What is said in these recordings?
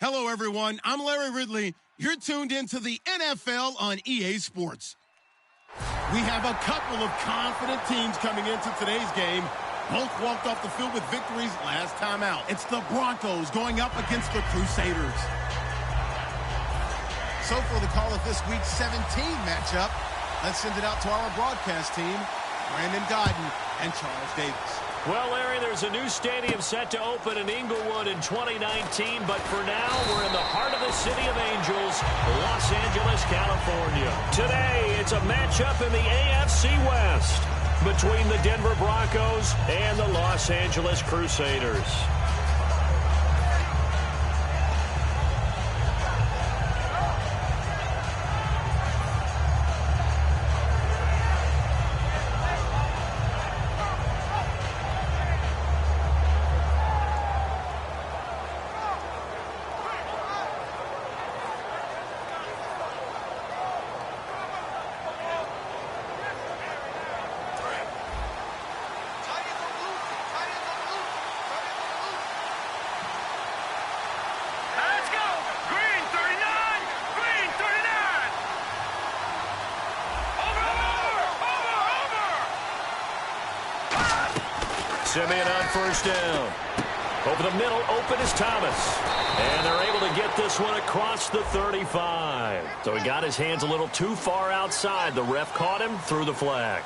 Hello, everyone. I'm Larry Ridley. You're tuned into the NFL on EA Sports. We have a couple of confident teams coming into today's game. Both walked off the field with victories last time out. It's the Broncos going up against the Crusaders. So for the call of this Week 17 matchup, let's send it out to our broadcast team, Brandon Godden and Charles Davis. Well, Larry, there's a new stadium set to open in Inglewood in 2019, but for now, we're in the heart of the City of Angels, Los Angeles, California. Today, it's a matchup in the AFC West between the Denver Broncos and the Los Angeles Crusaders. Simeon on first down. Over the middle, open is Thomas. And they're able to get this one across the 35. So he got his hands a little too far outside. The ref caught him, threw the flag.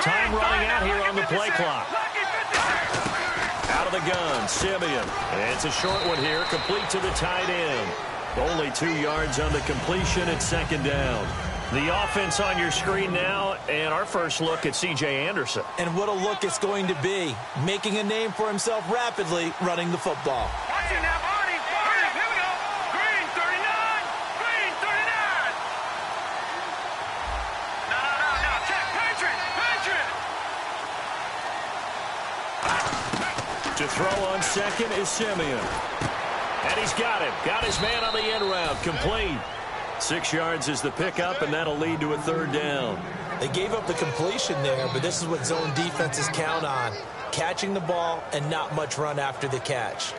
Time running out here on the play clock. Out of the gun, Simeon. And it's a short one here, complete to the tight end. Only 2 yards on the completion at second down. The offense on your screen now, and our first look at C.J. Anderson. And what a look it's going to be. Making a name for himself rapidly, running the football. Watch it now, Barney. Barney, here we go. Green, 39. Green, 39. No. Check. Patriot. To throw on second is Simeon. And he's got him. Got his man on the end route. Complete. 6 yards is the pickup, and that'll lead to a third down. They gave up the completion there, but this is what zone defenses count on. Catching the ball and not much run after the catch.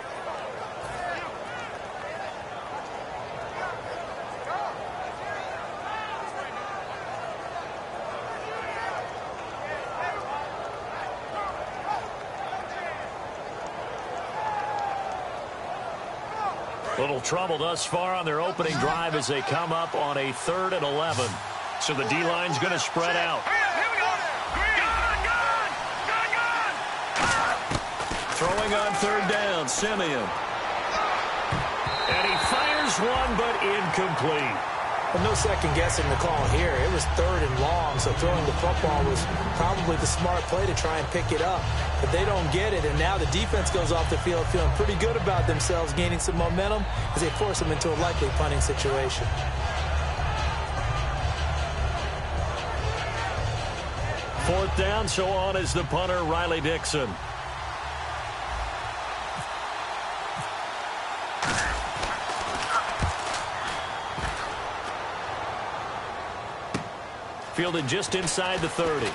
Little trouble thus far on their opening drive as they come up on a 3rd and 11. So the D-line's going to spread out. Here we go. Gun. Throwing on 3rd down, Simeon. And he fires one, but incomplete. Well, no second guessing the call here. It was 3rd and long, so throwing the football was probably the smart play to try and pick it up. But they don't get it, and now the defense goes off the field feeling pretty good about themselves, gaining some momentum as they force them into a likely punting situation. Fourth down, so on is the punter, Riley Dixon. Fielded just inside the 30.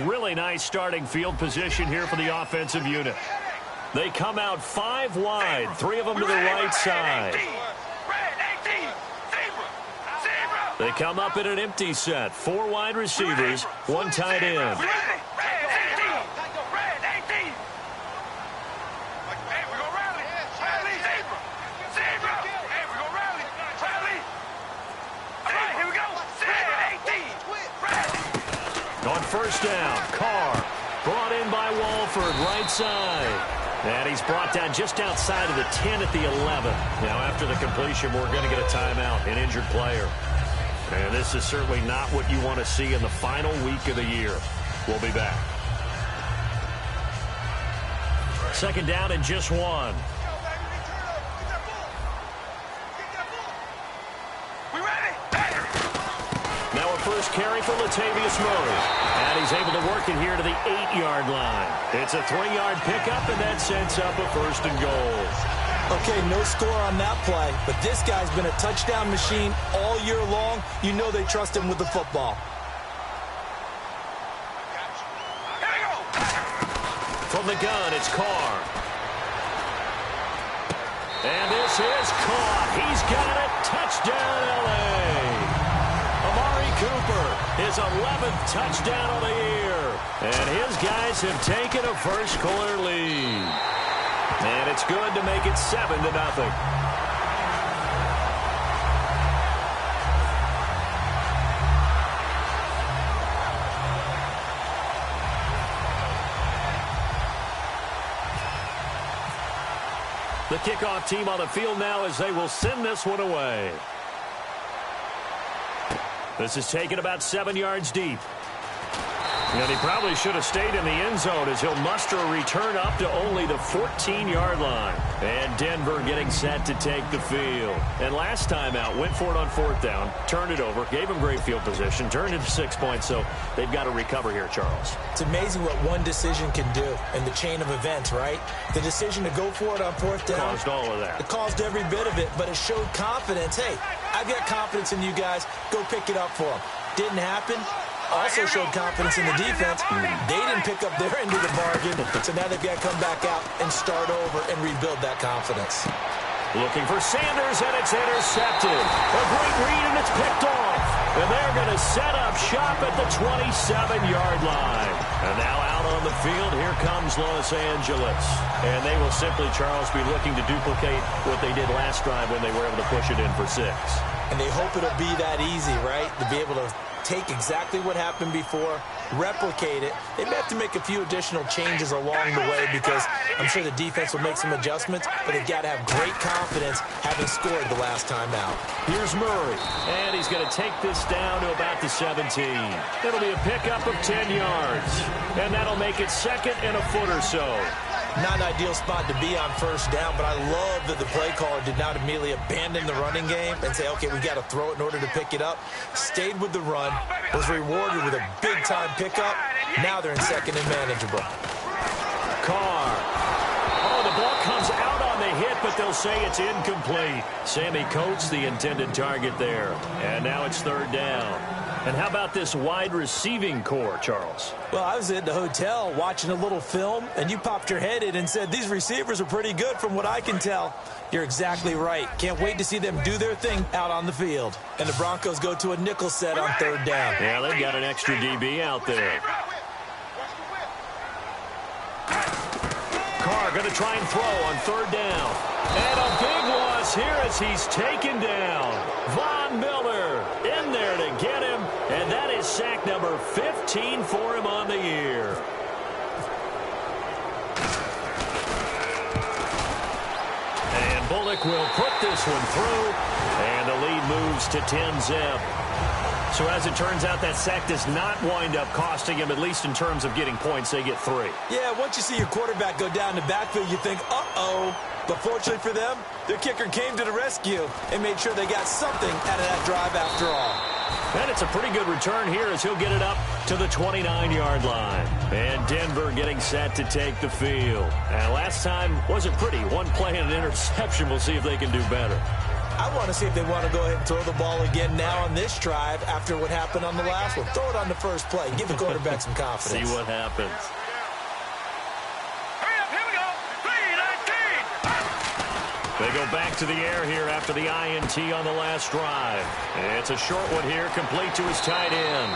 Really nice starting field position here for the offensive unit. They come out 5 wide, 3 of them to the right side. They come up in an empty set. 4 wide receivers, 1 tight end. On first down, Carr brought in by Walford, right side. And he's brought down just outside of the 10 at the 11. Now, after the completion, we're going to get a timeout, an injured player. And this is certainly not what you want to see in the final week of the year. We'll be back. Second down and just 1. Now a first carry for Latavius Murray. And he's able to work it here to the 8-yard line. It's a 3-yard pickup, and that sets up a 1st and goal. Okay, no score on that play, but this guy's been a touchdown machine all year long. You know they trust him with the football. From the gun, it's Carr. And this is caught. He's got it. Touchdown, L.A. Amari Cooper, his 11th touchdown of the year. And his guys have taken a first-quarter lead. And it's good to make it 7-0. The kickoff team on the field now as they will send this one away. This is taken about 7 yards deep. And he probably should have stayed in the end zone as he'll muster a return up to only the 14-yard line. And Denver getting set to take the field. And last time out, went for it on 4th down, turned it over, gave him great field position, turned it to 6 points, so they've got to recover here, Charles. It's amazing what one decision can do in the chain of events, right? The decision to go for it on 4th down. Caused all of that. It caused every bit of it, but it showed confidence. Hey, I've got confidence in you guys. Go pick it up for them. Didn't happen. Also showed confidence in the defense. They didn't pick up their end of the bargain, so now they've got to come back out and start over and rebuild that confidence. Looking for Sanders, and it's intercepted. A great read, and it's picked off. And they're going to set up shop at the 27-yard line. And now out on the field, here comes Los Angeles. And they will simply, Charles, be looking to duplicate what they did last drive when they were able to push it in for 6. And they hope it'll be that easy, right? To be able to take exactly what happened before, replicate it. They may have to make a few additional changes along the way because I'm sure the defense will make some adjustments, but they've got to have great confidence having scored the last time out. Here's Murray, and he's going to take this down to about the 17. It'll be a pickup of 10 yards, and that'll make it 2nd and a foot or so. Not an ideal spot to be on 1st down, but I love that the play caller did not immediately abandon the running game and say, okay, we've got to throw it in order to pick it up. Stayed with the run, was rewarded with a big-time pickup. Now they're in 2nd and manageable. Carr. Oh, the ball comes out on the hit, but they'll say it's incomplete. Sammy Coates, the intended target there. And now it's 3rd down. And how about this wide receiving core, Charles? Well, I was at the hotel watching a little film, and you popped your head in and said, these receivers are pretty good from what I can tell. You're exactly right. Can't wait to see them do their thing out on the field. And the Broncos go to a nickel set on 3rd down. Yeah, they've got an extra DB out there. Carr going to try and throw on 3rd down. And a big loss here as he's taken down. Von Miller in there to get him. And that is sack number 15 for him on the year. And Bullock will put this one through. And the lead moves to 10-zip. So as it turns out, that sack does not wind up costing him, at least in terms of getting points. They get 3. Yeah, once you see your quarterback go down the backfield, you think, uh-oh. But fortunately for them, their kicker came to the rescue and made sure they got something out of that drive after all. And it's a pretty good return here as he'll get it up to the 29-yard line. And Denver getting set to take the field. And last time wasn't pretty. One play and an interception. We'll see if they can do better. I want to see if they want to go ahead and throw the ball again now on this drive after what happened on the last one. Throw it on the first play. Give the quarterback some confidence. See what happens. They go back to the air here after the INT on the last drive. It's a short one here, complete to his tight end.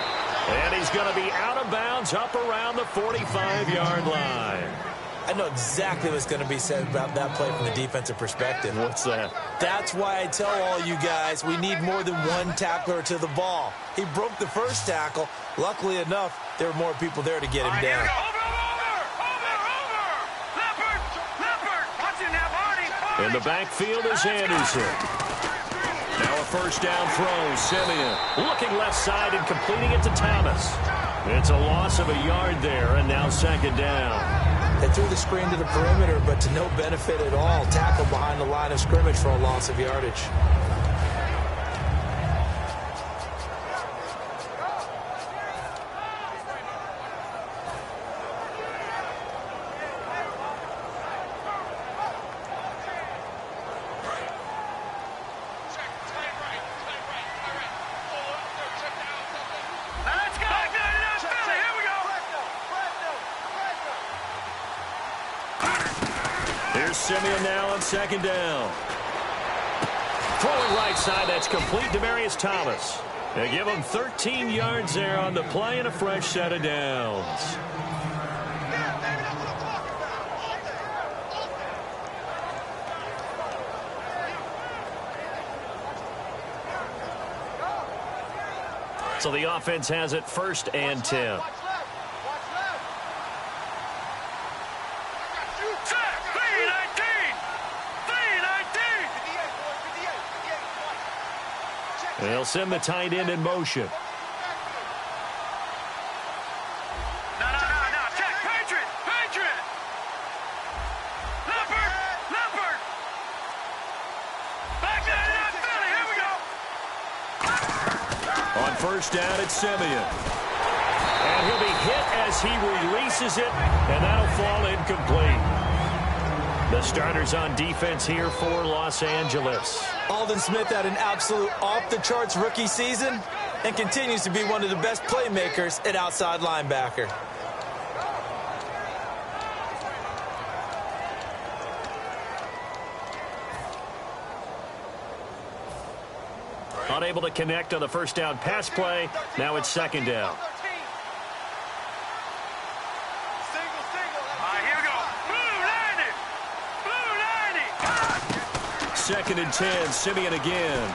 And he's going to be out of bounds up around the 45-yard line. I know exactly what's going to be said about that play from the defensive perspective. What's that? That's why I tell all you guys we need more than one tackler to the ball. He broke the first tackle. Luckily enough, there were more people there to get him down. In the backfield is Anderson. Now a first down throw. Simeon looking left side and completing it to Thomas. It's a loss of a yard there, and now second down. They threw the screen to the perimeter, but to no benefit at all. Tackle behind the line of scrimmage for a loss of yardage. Here's Simeon now on second down. Throwing right side, that's complete to Demarius Thomas. They give him 13 yards there on the play and a fresh set of downs. So the offense has it first and 10. They'll send the tight end in motion. No. Check. Patriot. Leopard. Back down, Philly. Here we go. On first down, it's Simeon. And he'll be hit as he releases it, and that'll fall incomplete. The starters on defense here for Los Angeles. Aldon Smith had an absolute off-the-charts rookie season and continues to be one of the best playmakers at outside linebacker. Unable to connect on the first down pass play. Now it's second down. Second and 10, Simeon again.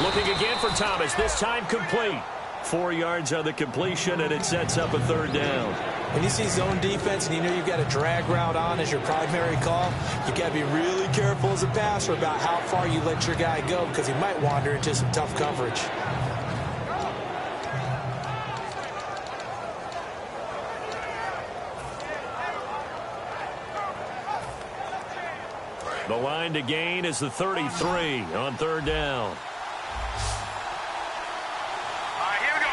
Looking again for Thomas, this time complete. 4 yards on the completion, and it sets up a third down. When you see zone defense and you know you've got a drag route on as your primary call, you got to be really careful as a passer about how far you let your guy go because he might wander into some tough coverage. The line to gain is the 33 on third down. Here we go.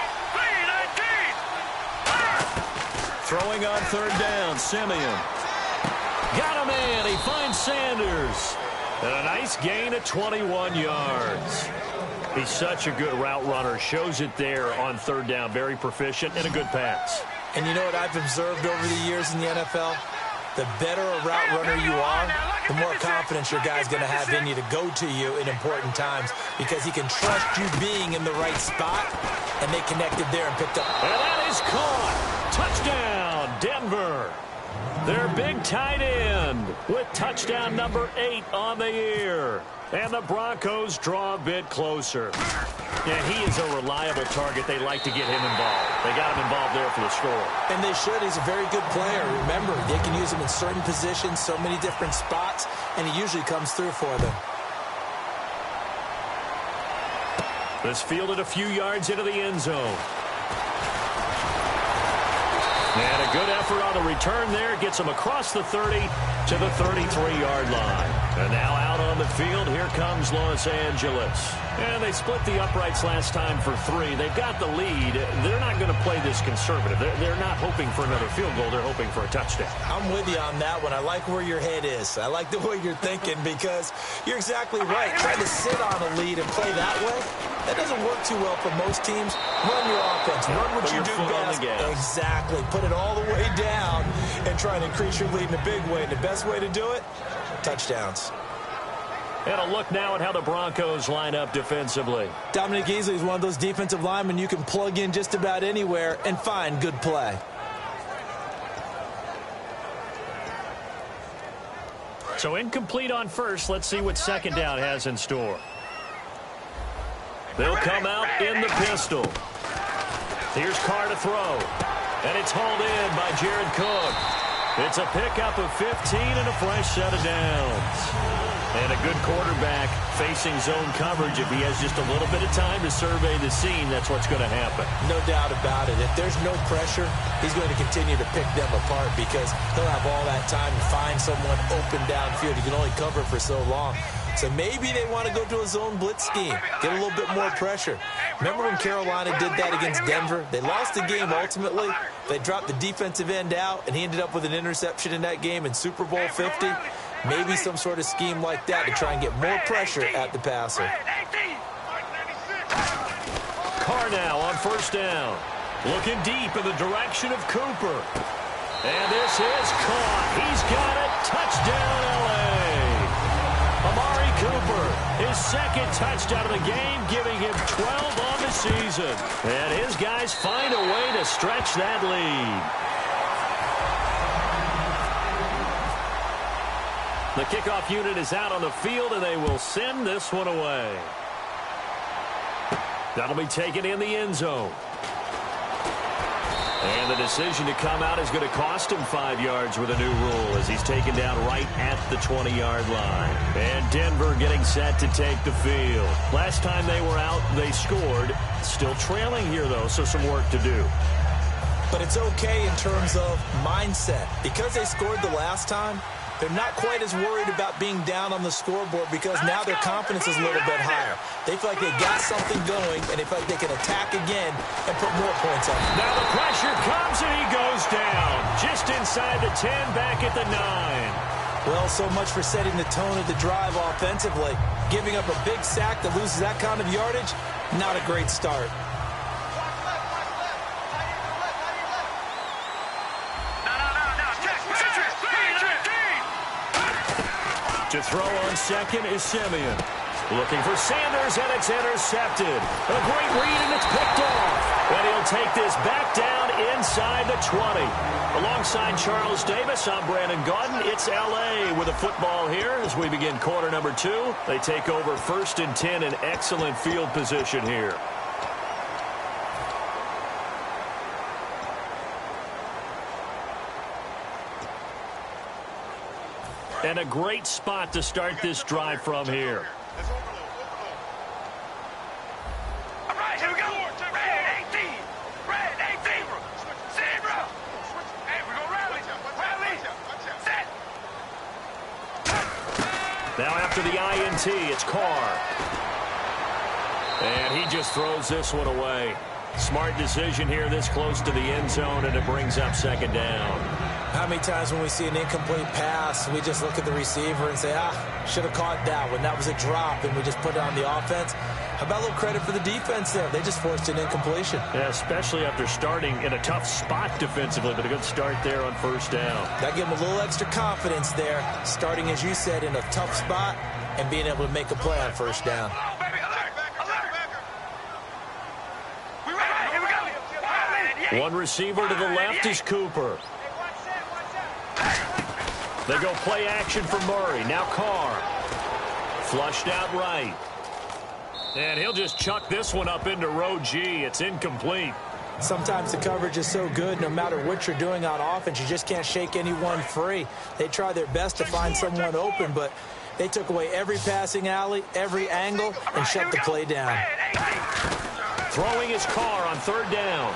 3-19. Throwing on third down, Simeon. Got a man. He finds Sanders. And a nice gain of 21 yards. He's such a good route runner. Shows it there on third down. Very proficient and a good pass. And you know what I've observed over the years in the NFL? The better a route runner you are, the more confidence your guy's going to have in you to go to you in important times because he can trust you being in the right spot, and they connected there and picked up. And that is caught. Touchdown, Denver. Their big tight end with touchdown number 8 on the year. And the Broncos draw a bit closer. Yeah, he is a reliable target. They like to get him involved. They got him involved there for the score. And they should. He's a very good player. Remember, they can use him in certain positions, so many different spots, and he usually comes through for them. This fielded a few yards into the end zone. And a good effort on the return there. Gets him across the 30 to the 33-yard line. And now out on the field, here comes Los Angeles. And they split the uprights last time for 3. They've got the lead. They're not going to play this conservative. They're not hoping for another field goal. They're hoping for a touchdown. I'm with you on that one. I like where your head is. I like the way you're thinking because you're exactly right. Trying to sit on a lead and play that way, that doesn't work too well for most teams. Run your offense. Run what you do best. Exactly. Put it all the way down and try and increase your lead in a big way. And the best way to do it, touchdowns. And a look now at how the Broncos line up defensively. Dominic Easley is one of those defensive linemen you can plug in just about anywhere and find good play. So incomplete on first. Let's see what second down has in store. They'll come out in the pistol. Here's Carr to throw. And it's hauled in by Jared Cook. It's a pickup of 15 and a fresh set of downs. And a good quarterback facing zone coverage. If he has just a little bit of time to survey the scene, that's what's going to happen. No doubt about it. If there's no pressure, he's going to continue to pick them apart because he'll have all that time to find someone open downfield. He can only cover for so long. So maybe they want to go to a zone blitz scheme, get a little bit more pressure. Remember when Carolina did that against Denver? They lost the game ultimately. They dropped the defensive end out, and he ended up with an interception in that game in Super Bowl 50. Maybe some sort of scheme like that to try and get more pressure at the passer. Carr now on first down. Looking deep in the direction of Cooper. And this is caught. He's got it. Touchdown, L.A. Amari Cooper, his second touchdown of the game, giving him 12 on the season. And his guys find a way to stretch that lead. The kickoff unit is out on the field, and they will send this one away. That'll be taken in the end zone. And the decision to come out is going to cost him 5 yards with a new rule as he's taken down right at the 20-yard line. And Denver getting set to take the field. Last time they were out, they scored. Still trailing here, though, so some work to do. But it's okay in terms of mindset. Because they scored the last time, they're not quite as worried about being down on the scoreboard because now their confidence is a little bit higher. They feel like they got something going, and they feel like they can attack again and put more points up. Now the pressure comes, and he goes down. Just inside the 10, back at the 9. Well, so much for setting the tone of the drive offensively. Giving up a big sack that loses that kind of yardage, not a great start. To throw on second is Simeon. Looking for Sanders, and it's intercepted. A great read, and it's picked off. And he'll take this back down inside the 20. Alongside Charles Davis, I'm Brandon Gaudin. It's L.A. with a football here as we begin quarter number 2. They take over first and 10 in excellent field position here. And a great spot to start this drive from here. All right, here we go. Red 18. Red 18. Zebra. Hey, we're going to rally. Rally. Set. Now after the INT, it's Carr. And he just throws this one away. Smart decision here this close to the end zone, and it brings up second down. How many times when we see an incomplete pass, we just look at the receiver and say, should have caught that one. That was a drop, and we just put it on the offense. How about a little credit for the defense there? They just forced an incompletion. Yeah, especially after starting in a tough spot defensively, but a good start there on first down. That gave them a little extra confidence there, starting, as you said, in a tough spot and being able to make a play on first down. One receiver to the left is Cooper. They go play action for Murray. Now Carr. Flushed out right. And he'll just chuck this one up into row G. It's incomplete. Sometimes the coverage is so good, no matter what you're doing on offense, you just can't shake anyone free. They try their best to find someone open, but they took away every passing alley, every angle, and shut the play down. Throwing his Carr on third down.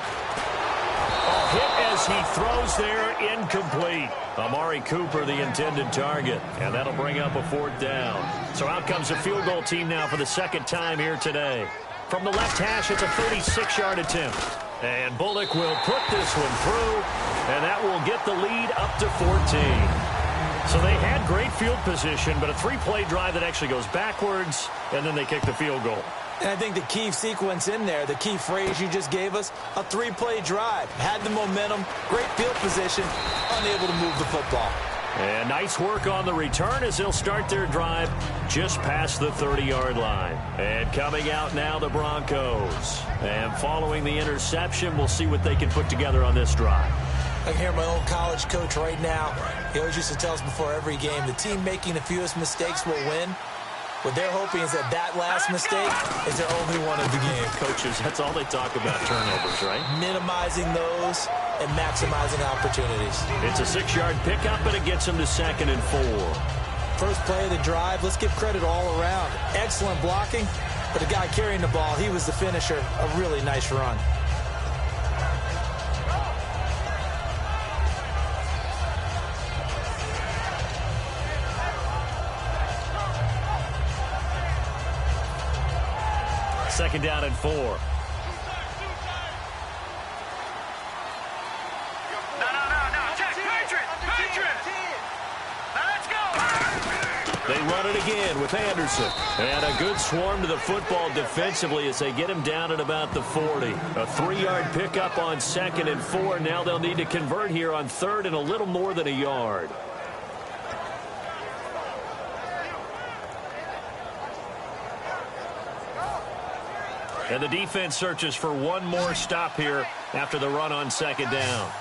A hit as he throws there, incomplete. Amari Cooper, the intended target, and that'll bring up a fourth down. So out comes the field goal team now for the second time here today. From the left hash, it's a 36-yard attempt. And Bullock will put this one through, and that will get the lead up to 14. So they had great field position, but a three-play drive that actually goes backwards, and then they kick the field goal. And I think the key sequence in there, the key phrase you just gave us, a three-play drive. Had the momentum, great field position, unable to move the football. And nice work on the return as they'll start their drive just past the 30-yard line. And coming out now, the Broncos. And following the interception, we'll see what they can put together on this drive. I can hear my old college coach right now. He always used to tell us before every game, the team making the fewest mistakes will win. What they're hoping is that last mistake is their only one of the game. Coaches, that's all they talk about, turnovers, right? Minimizing those and maximizing opportunities. It's a 6-yard pickup, and it gets them to 2nd and 4. First play of the drive, let's give credit all around. Excellent blocking, but the guy carrying the ball, he was the finisher. A really nice run. Second down and 4. No. Patriots. Now let's go. They run it again with Anderson. And a good swarm to the football defensively as they get him down at about the 40. A 3-yard pickup on 2nd and 4. Now they'll need to convert here on 3rd and a little more than a yard. And the defense searches for one more stop here after the run on 2nd down.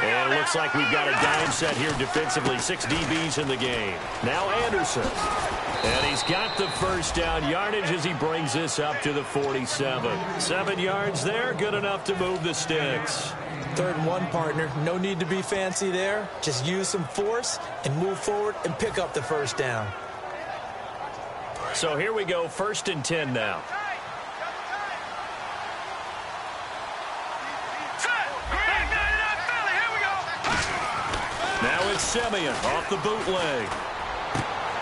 And it looks like we've got a dime set here defensively. 6 DBs in the game. Now Anderson. And he's got the first down yardage as he brings this up to the 47. 7 yards there, good enough to move the sticks. 3rd and 1, partner. No need to be fancy there. Just use some force and move forward and pick up the first down. So here we go, 1st and 10 now. Now it's Simeon off the bootleg.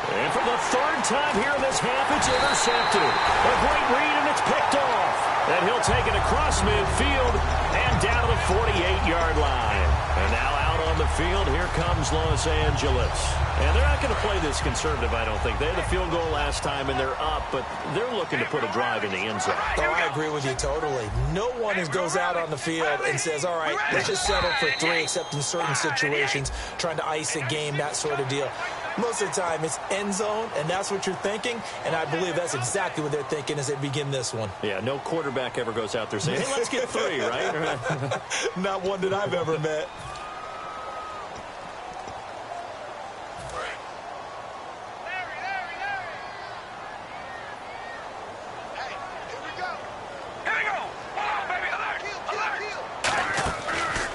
And for the 3rd time here in this half, it's intercepted. A great read, and it's picked off. And he'll take it across midfield and down to the 48-yard line. And now out on the field, here comes Los Angeles. And they're not going to play this conservative, I don't think. They had the field goal last time, and they're up, but they're looking to put a drive in the end zone. Oh, I agree with you totally. No one goes out on the field and says, all right, let's just settle for 3, except in certain situations, trying to ice a game, that sort of deal. Most of the time, it's end zone, and that's what you're thinking, and I believe that's exactly what they're thinking as they begin this one. Yeah, no quarterback ever goes out there saying, hey, let's get 3, right? Not one that I've ever met.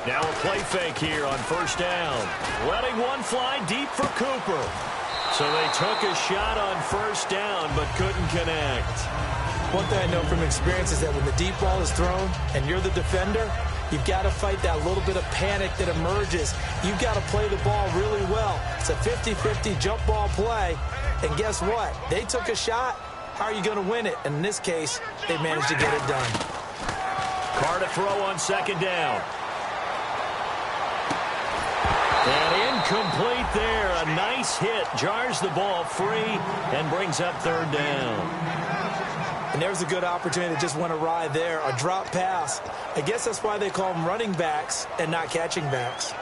Now a play fake here on 1st down. Letting one fly deep for Cooper. So they took a shot on 1st down but couldn't connect. One thing I know from experience is that when the deep ball is thrown and you're the defender, you've got to fight that little bit of panic that emerges. You've got to play the ball really well. It's a 50-50 jump ball play. And guess what? They took a shot. How are you going to win it? And in this case, they managed to get it done. Carr to throw on 2nd down. And incomplete there. A nice hit. Jars the ball free and brings up 3rd down. And there's a good opportunity that just went awry there. A drop pass. I guess that's why they call them running backs and not catching backs.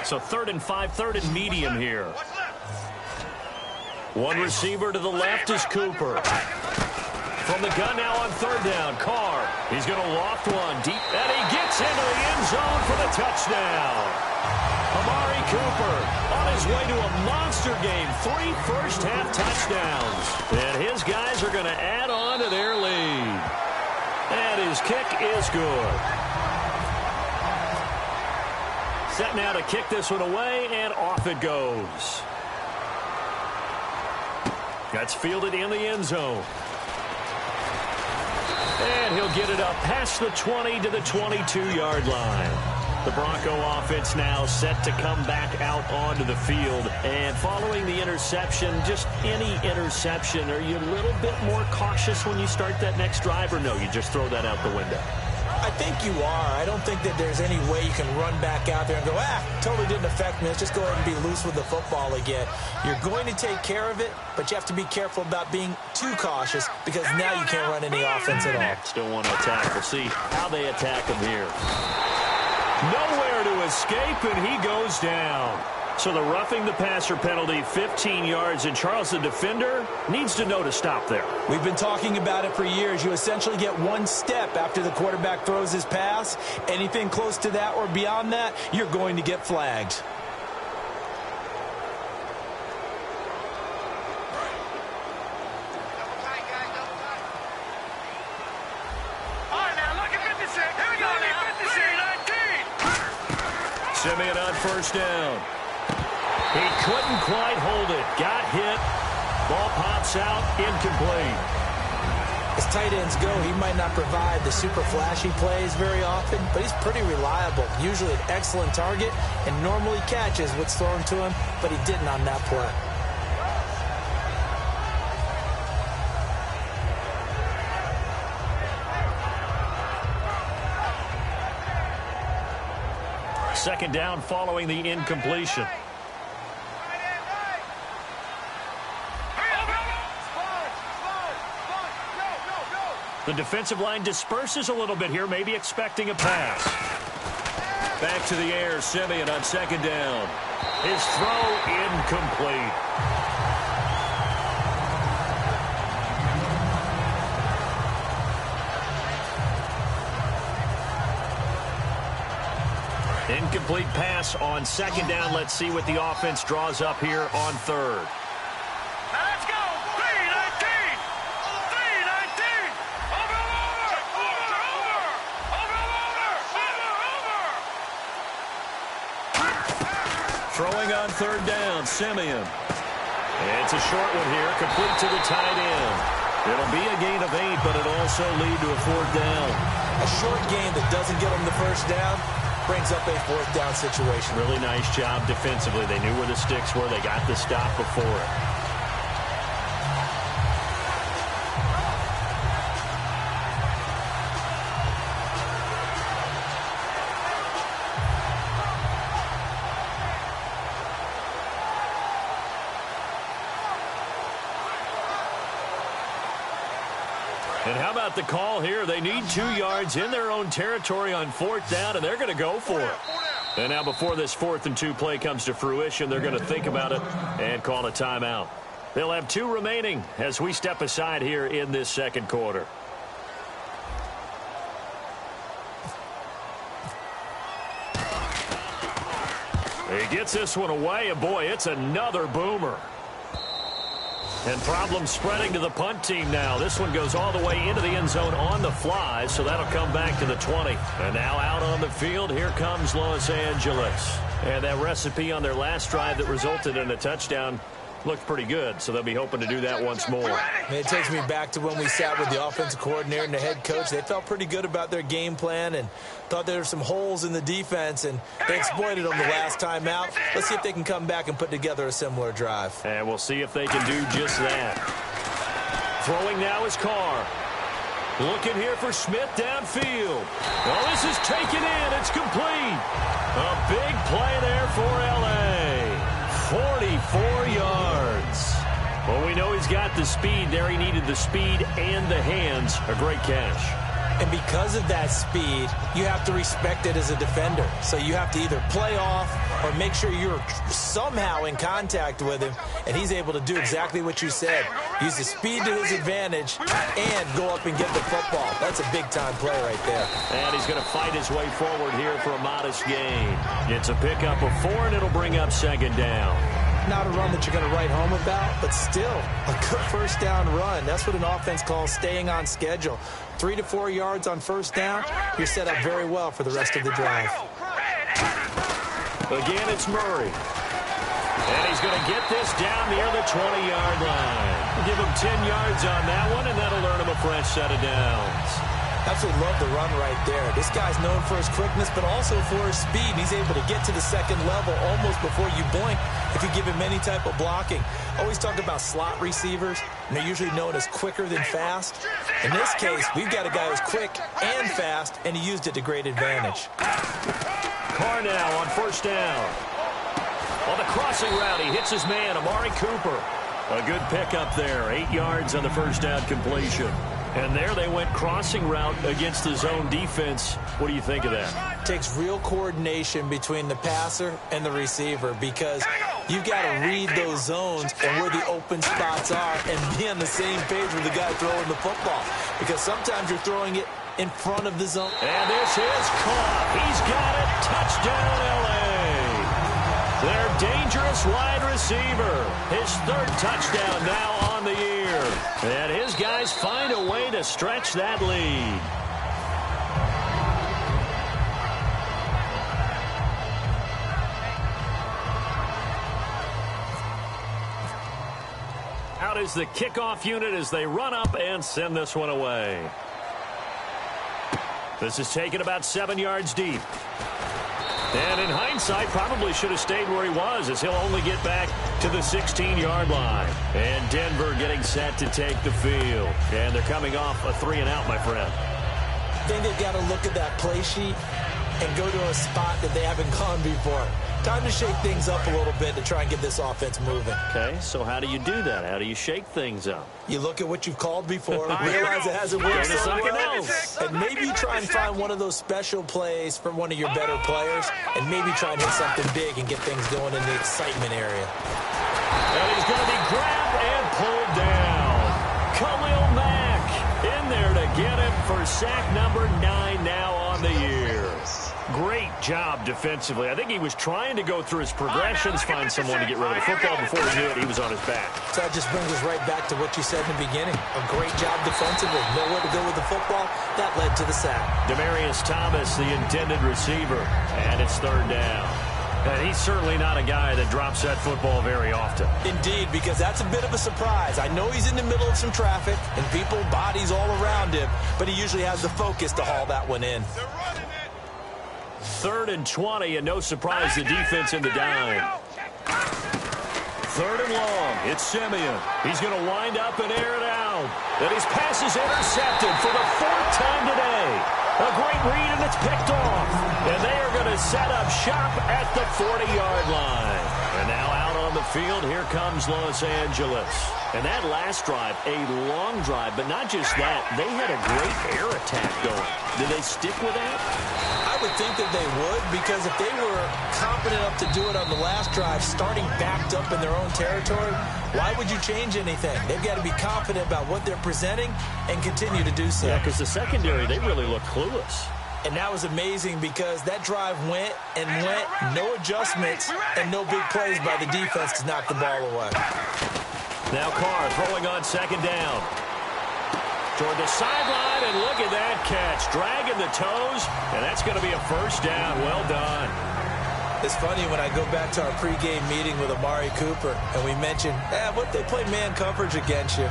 So 3rd and 5, 3rd and medium here. One receiver to the left is Cooper. From the gun now on 3rd down, Carr. He's going to loft one deep, and he gets into the end zone for the touchdown. Amari Cooper on his way to a monster game, 3 first-half touchdowns. And his guys are going to add on to their lead. And his kick is good. Set now to kick this one away, and off it goes. That's fielded in the end zone. And he'll get it up past the 20 to the 22-yard line. The Bronco offense now set to come back out onto the field. And following the interception, just any interception, are you a little bit more cautious when you start that next drive, or no, you just throw that out the window? I think you are. I don't think that there's any way you can run back out there and go, totally didn't affect me. Let's just go ahead and be loose with the football again. You're going to take care of it, but you have to be careful about being too cautious because now you can't run any offense at all. Still want to attack. We'll see how they attack him here. Nowhere to escape, and he goes down. So the roughing the passer penalty, 15 yards, and Charles, the defender, needs to know to stop there. We've been talking about it for years. You essentially get one step after the quarterback throws his pass. Anything close to that or beyond that, you're going to get flagged. Simeon on first down. He couldn't quite hold it. Got hit. Ball pops out. Incomplete. As tight ends go, he might not provide the super flashy plays very often, but he's pretty reliable. Usually an excellent target and normally catches what's thrown to him, but he didn't on that play. Second down following the incompletion. The defensive line disperses a little bit here, maybe expecting a pass. Back to the air, Simeon on second down. His throw incomplete. Incomplete pass on second down. Let's see what the offense draws up here on third. Let's go! 3-19! 3-19! Over! Throwing on third down, Simeon. It's a short one here, complete to the tight end. It'll be a gain of 8, but it'll also lead to a fourth down. A short gain that doesn't get him the first down brings up a fourth down situation. Really nice job defensively. They knew where the sticks were. They got the stop before it. And how about the call here? They need 2 yards in their own territory on fourth down, and they're going to go for it. And now before this 4th and 2 play comes to fruition, they're going to think about it and call a timeout. They'll have 2 remaining as we step aside here in this second quarter. He gets this one away, and boy, it's another boomer. And problems spreading to the punt team now. This one goes all the way into the end zone on the fly, so that'll come back to the 20. And now out on the field, here comes Los Angeles. And that recipe on their last drive that resulted in a touchdown looked pretty good, so they'll be hoping to do that once more. It takes me back to when we sat with the offensive coordinator and the head coach. They felt pretty good about their game plan and thought there were some holes in the defense, and they exploited them the last time out. Let's see if they can come back and put together a similar drive. And we'll see if they can do just that. Throwing now is Carr. Looking here for Smith downfield. Well, this is taken in. It's complete. A big play there for L.A. 44 yards. Well, we know he's got the speed there. He needed the speed and the hands. A great catch. And because of that speed, you have to respect it as a defender. So you have to either play off or make sure you're somehow in contact with him, and he's able to do exactly what you said. Use the speed to his advantage and go up and get the football. That's a big-time play right there. And he's going to fight his way forward here for a modest gain. It's a pickup of 4, and it'll bring up second down. Not a run that you're going to write home about, but still a good first down run. That's what an offense calls staying on schedule. 3 to 4 yards on first down, you're set up very well for the rest of the drive. Again, it's Murray. And he's going to get this down near the 20-yard line. Give him 10 yards on that one, and that'll earn him a fresh set of downs. Absolutely love the run right there. This guy's known for his quickness, but also for his speed. He's able to get to the second level almost before you blink if you give him any type of blocking. Always talk about slot receivers, and they're usually known as quicker than fast. In this case, we've got a guy who's quick and fast, and he used it to great advantage. Carr now on first down. On the crossing route, he hits his man, Amari Cooper. A good pickup there, 8 yards on the first down completion. And there they went crossing route against the zone defense. What do you think of that? Takes real coordination between the passer and the receiver because you've got to read those zones and where the open spots are and be on the same page with the guy throwing the football. Because sometimes you're throwing it in front of the zone. And this is caught. He's got it. Touchdown, L.A. Their dangerous wide receiver. His third touchdown now on the year. And his guys find a way to stretch that lead. Out is the kickoff unit as they run up and send this one away. This is taken about 7 yards deep. And in hindsight, probably should have stayed where he was as he'll only get back to the 16-yard line. And Denver getting set to take the field. And they're coming off a 3-and-out, my friend. I think they've got to look at that play sheet and go to a spot that they haven't gone before. Time to shake things up a little bit to try and get this offense moving. Okay, so how do you do that? How do you shake things up? You look at what you've called before, realize it hasn't worked so well, and maybe you try and find one of those special plays for one of your better players, and maybe try and hit something big and get things going in the excitement area. And he's going to be grabbed and pulled down. Khalil Mack in there to get him for sack number 9 now on the year. Great job defensively. I think he was trying to go through his progressions, find someone to get rid of the football. Before he knew it, he was on his back. So that just brings us right back to what you said in the beginning. A great job defensively. Nowhere to go with the football. That led to the sack. Demaryius Thomas, the intended receiver. And it's third down. And he's certainly not a guy that drops that football very often. Indeed, because that's a bit of a surprise. I know he's in the middle of some traffic and people, bodies all around him, but he usually has the focus to haul that one in. 3rd and 20, and no surprise, the defense in the dime. 3rd and long, it's Simeon. He's going to wind up and air it out. And his pass is intercepted for the 4th time today. A great read, and it's picked off. And they are going to set up shop at the 40-yard line. And now out on the field, here comes Los Angeles. And that last drive, a long drive, but not just that. They had a great air attack going. Did they stick with that? I would think that they would, because if they were confident enough to do it on the last drive, starting backed up in their own territory, why would you change anything? They've got to be confident about what they're presenting and continue to do so. Yeah, because the secondary, they really look clueless. And that was amazing because that drive went and went, no adjustments, and no big plays by the defense to knock the ball away. Now Carr throwing on second down. Toward the sideline, and look at that catch. Dragging the toes, and that's going to be a first down. Well done. It's funny when I go back to our pregame meeting with Amari Cooper, and we mentioned, what they play man coverage against you.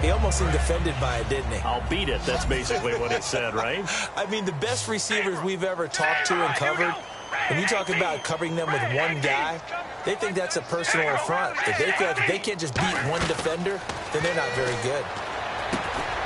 He almost seemed offended by it, didn't he? I'll beat it. That's basically what he said, right? I mean, the best receivers we've ever talked to and covered, when you talk about covering them with one guy, they think that's a personal affront. If they feel like if they can't just beat one defender, then they're not very good.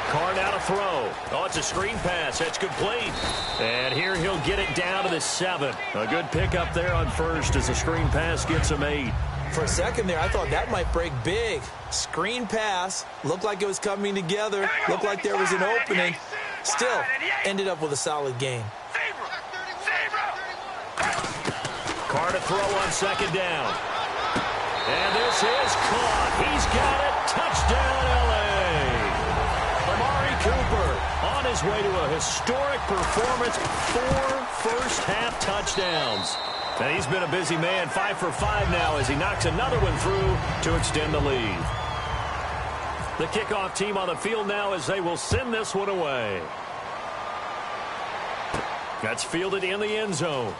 Carr now to throw. Oh, it's a screen pass. That's complete. And here he'll get it down to the 7. A good pickup there on first as the screen pass gets him 8. For a second there, I thought that might break big. Screen pass. Looked like it was coming together. Looked like there was an opening. Still, ended up with a solid game. Carr to throw on second down. And this is caught. He's got it. Touchdown, L.A. Amari Cooper on his way to a historic performance. 4 first-half touchdowns. And he's been a busy man, 5 for 5 now as he knocks another one through to extend the lead. The kickoff team on the field now as they will send this one away. That's fielded in the end zone.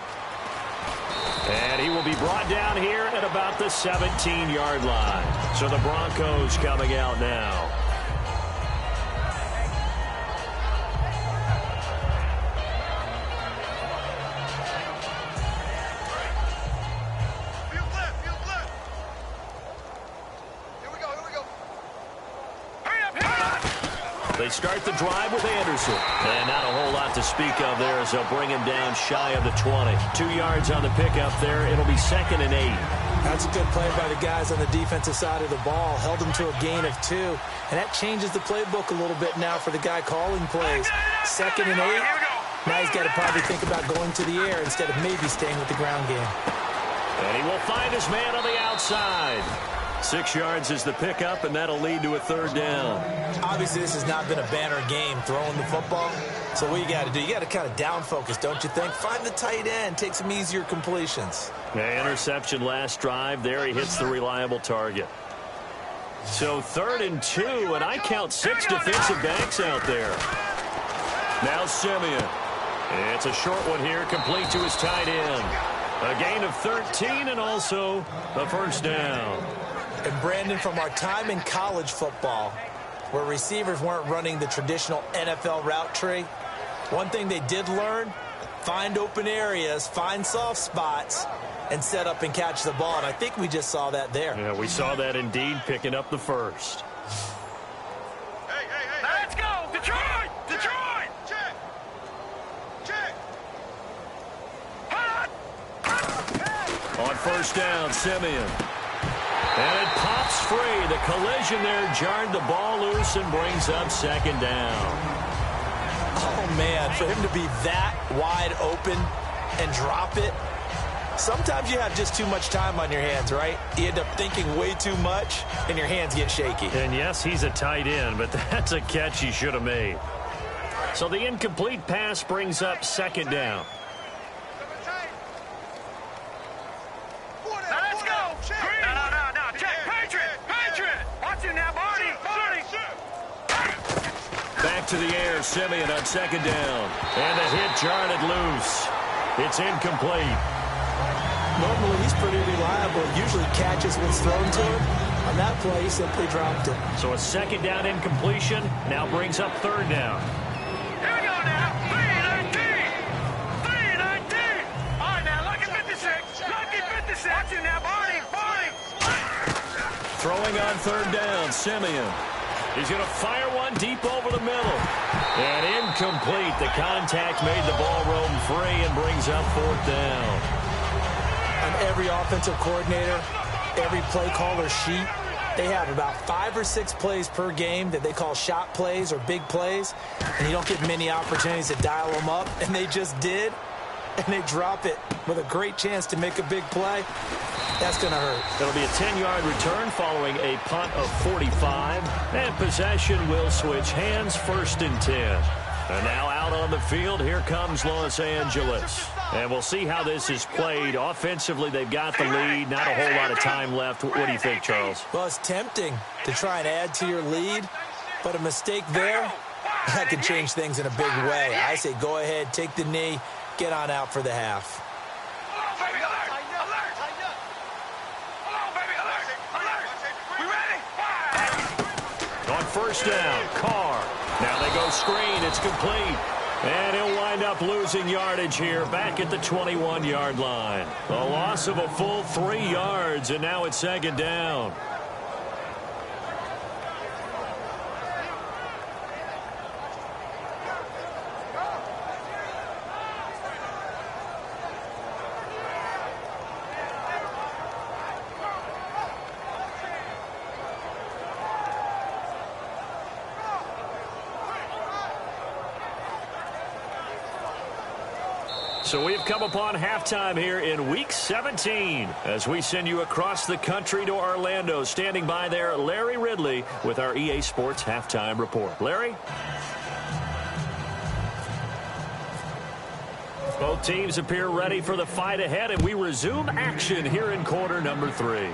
And he will be brought down here at about the 17-yard line. So the Broncos coming out now. They start the drive with Anderson. And not a whole lot to speak of there as they'll bring him down shy of the 20. 2 yards on the pickup there. It'll be 2nd and 8. That's a good play by the guys on the defensive side of the ball. Held them to a gain of 2. And that changes the playbook a little bit now for the guy calling plays. 2nd and 8. Now he's got to probably think about going to the air instead of maybe staying with the ground game. And he will find his man on the outside. 6 yards is the pickup, and that'll lead to a 3rd down. Obviously, this has not been a banner game throwing the football. So what you got to do, you got to kind of down focus, don't you think? Find the tight end, take some easier completions. Yeah, interception last drive. There he hits the reliable target. So 3rd and 2, and I count 6 defensive backs out there. Now Simeon. It's a short one here, complete to his tight end. A gain of 13 and also a 1st down. And Brandon, from our time in college football, where receivers weren't running the traditional NFL route tree, one thing they did learn, find open areas, find soft spots, and set up and catch the ball. And I think we just saw that there. Yeah, we saw that indeed, picking up the 1st. Let's go! Detroit! Detroit! Check! Check! On 1st down, Simeon. And it pops free. The collision there jarred the ball loose and brings up 2nd down. Oh, man, for him to be that wide open and drop it. Sometimes you have just too much time on your hands, right? You end up thinking way too much, and your hands get shaky. And yes, he's a tight end, but that's a catch he should have made. So the incomplete pass brings up 2nd down. Let's go! No. Check! Patriot! Watch it now, Barney! Back to the air, Simeon on 2nd down. And the hit jarred it loose. It's incomplete. Normally, he's pretty reliable. Usually catches what's thrown to him. On that play, he simply dropped it. So a 2nd down incompletion now brings up 3rd down. Here we go now! 3-19! 3-19! All right, now, look at 56! Look at 56! Watch it now, Barney! Throwing on 3rd down, Simeon. He's going to fire one deep over the middle. And incomplete. The contact made the ball roam free and brings up 4th down. On every offensive coordinator, every play caller sheet, they have about 5 or 6 plays per game that they call shot plays or big plays, and you don't get many opportunities to dial them up, and they just did, and they drop it with a great chance to make a big play. That's going to hurt. It'll be a 10-yard return following a punt of 45, and possession will switch hands, 1st and 10. And now out on the field, here comes Los Angeles. And we'll see how this is played. Offensively, they've got the lead. Not a whole lot of time left. What do you think, Charles? Well, it's tempting to try and add to your lead, but a mistake there, that could change things in a big way. I say go ahead, take the knee, get on out for the half. On 1st down, Carr. Now they go screen. It's complete. And he'll wind up losing yardage here back at the 21-yard line. A loss of a full 3 yards, and now it's 2nd down. So we've come upon halftime here in Week 17 as we send you across the country to Orlando. Standing by there, Larry Ridley with our EA Sports Halftime Report. Larry? Both teams appear ready for the fight ahead, and we resume action here in quarter number 3.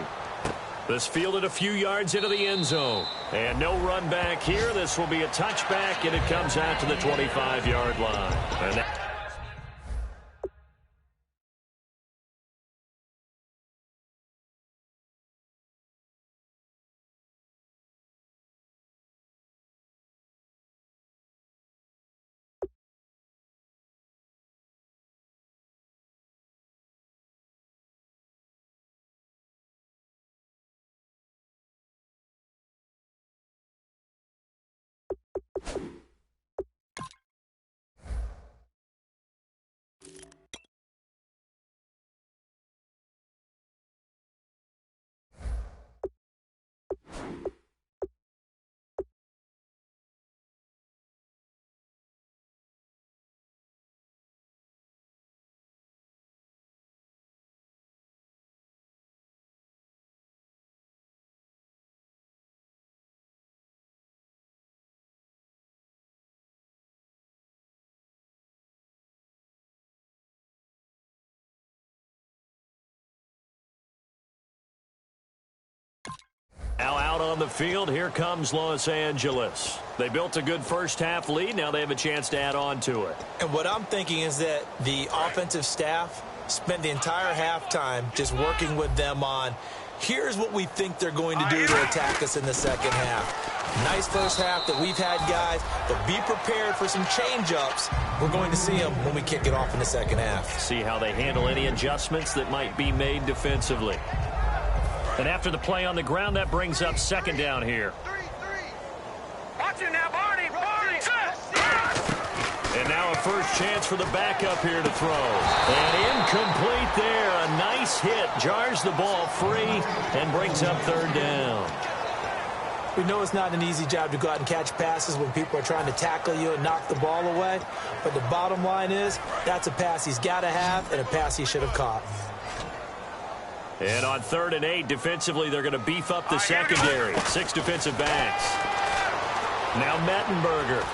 This fielded a few yards into the end zone. And no run back here. This will be a touchback, and it comes out to the 25-yard line. And Now out on the field, here comes Los Angeles. They built a good first-half lead. Now they have a chance to add on to it. And what I'm thinking is that the offensive staff spent the entire halftime just working with them on, here's what we think they're going to do to attack us in the second half. Nice first half that we've had, guys, but be prepared for some change-ups. We're going to see them when we kick it off in the second half. See how they handle any adjustments that might be made defensively. And after the play on the ground, that brings up second down here. Watch it now, Barney. And now a first chance for the backup here to throw. And incomplete there. A nice hit. Jars the ball free and brings up third down. We know it's not an easy job to go out and catch passes when people are trying to tackle you and knock the ball away. But the bottom line is, that's a pass he's got to have and a pass he should have caught. And on 3rd and 8, defensively, they're going to beef up the secondary. 6 defensive backs. Now Mettenberger.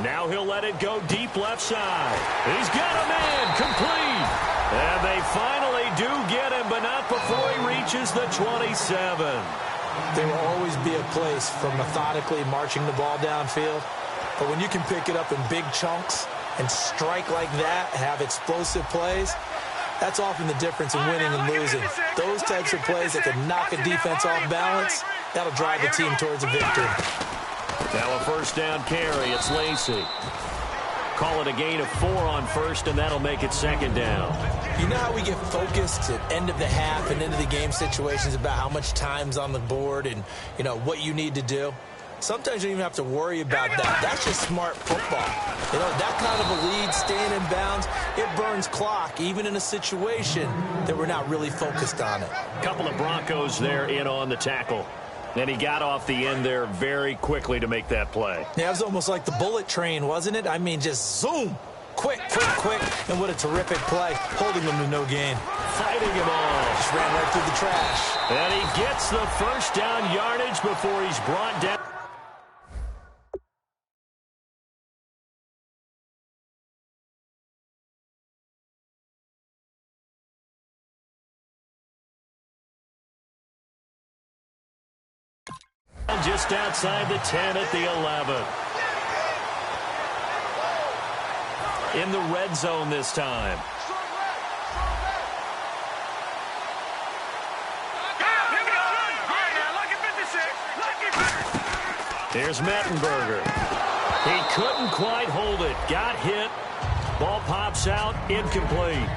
Now he'll let it go deep left side. He's got a man complete. And they finally do get him, but not before he reaches the 27. There will always be a place for methodically marching the ball downfield. But when you can pick it up in big chunks and strike like that, have explosive plays, that's often the difference in winning and losing. Those types of plays that can knock a defense off balance, that'll drive the team towards a victory. Now a first down carry. It's Lacy. Call it a gain of 4 on first, and that'll make it second down. You know how we get focused at end of the half and end of the game situations about how much time's on the board and, you know, what you need to do? Sometimes you don't even have to worry about that. That's just smart football. You know, that kind of a lead, staying in bounds, it burns clock, even in a situation that we're not really focused on it. Couple of Broncos there in on the tackle. And he got off the end there very quickly to make that play. Yeah, it was almost like the bullet train, wasn't it? I mean, just zoom. Quick, quick, quick. And what a terrific play, holding them to no gain. Fighting him off. Just ran right through the trash. And he gets the first down yardage before he's brought down. Just outside the 10 at the 11. In the red zone this time. Here's Mettenberger. He couldn't quite hold it. Got hit. Ball pops out. Incomplete.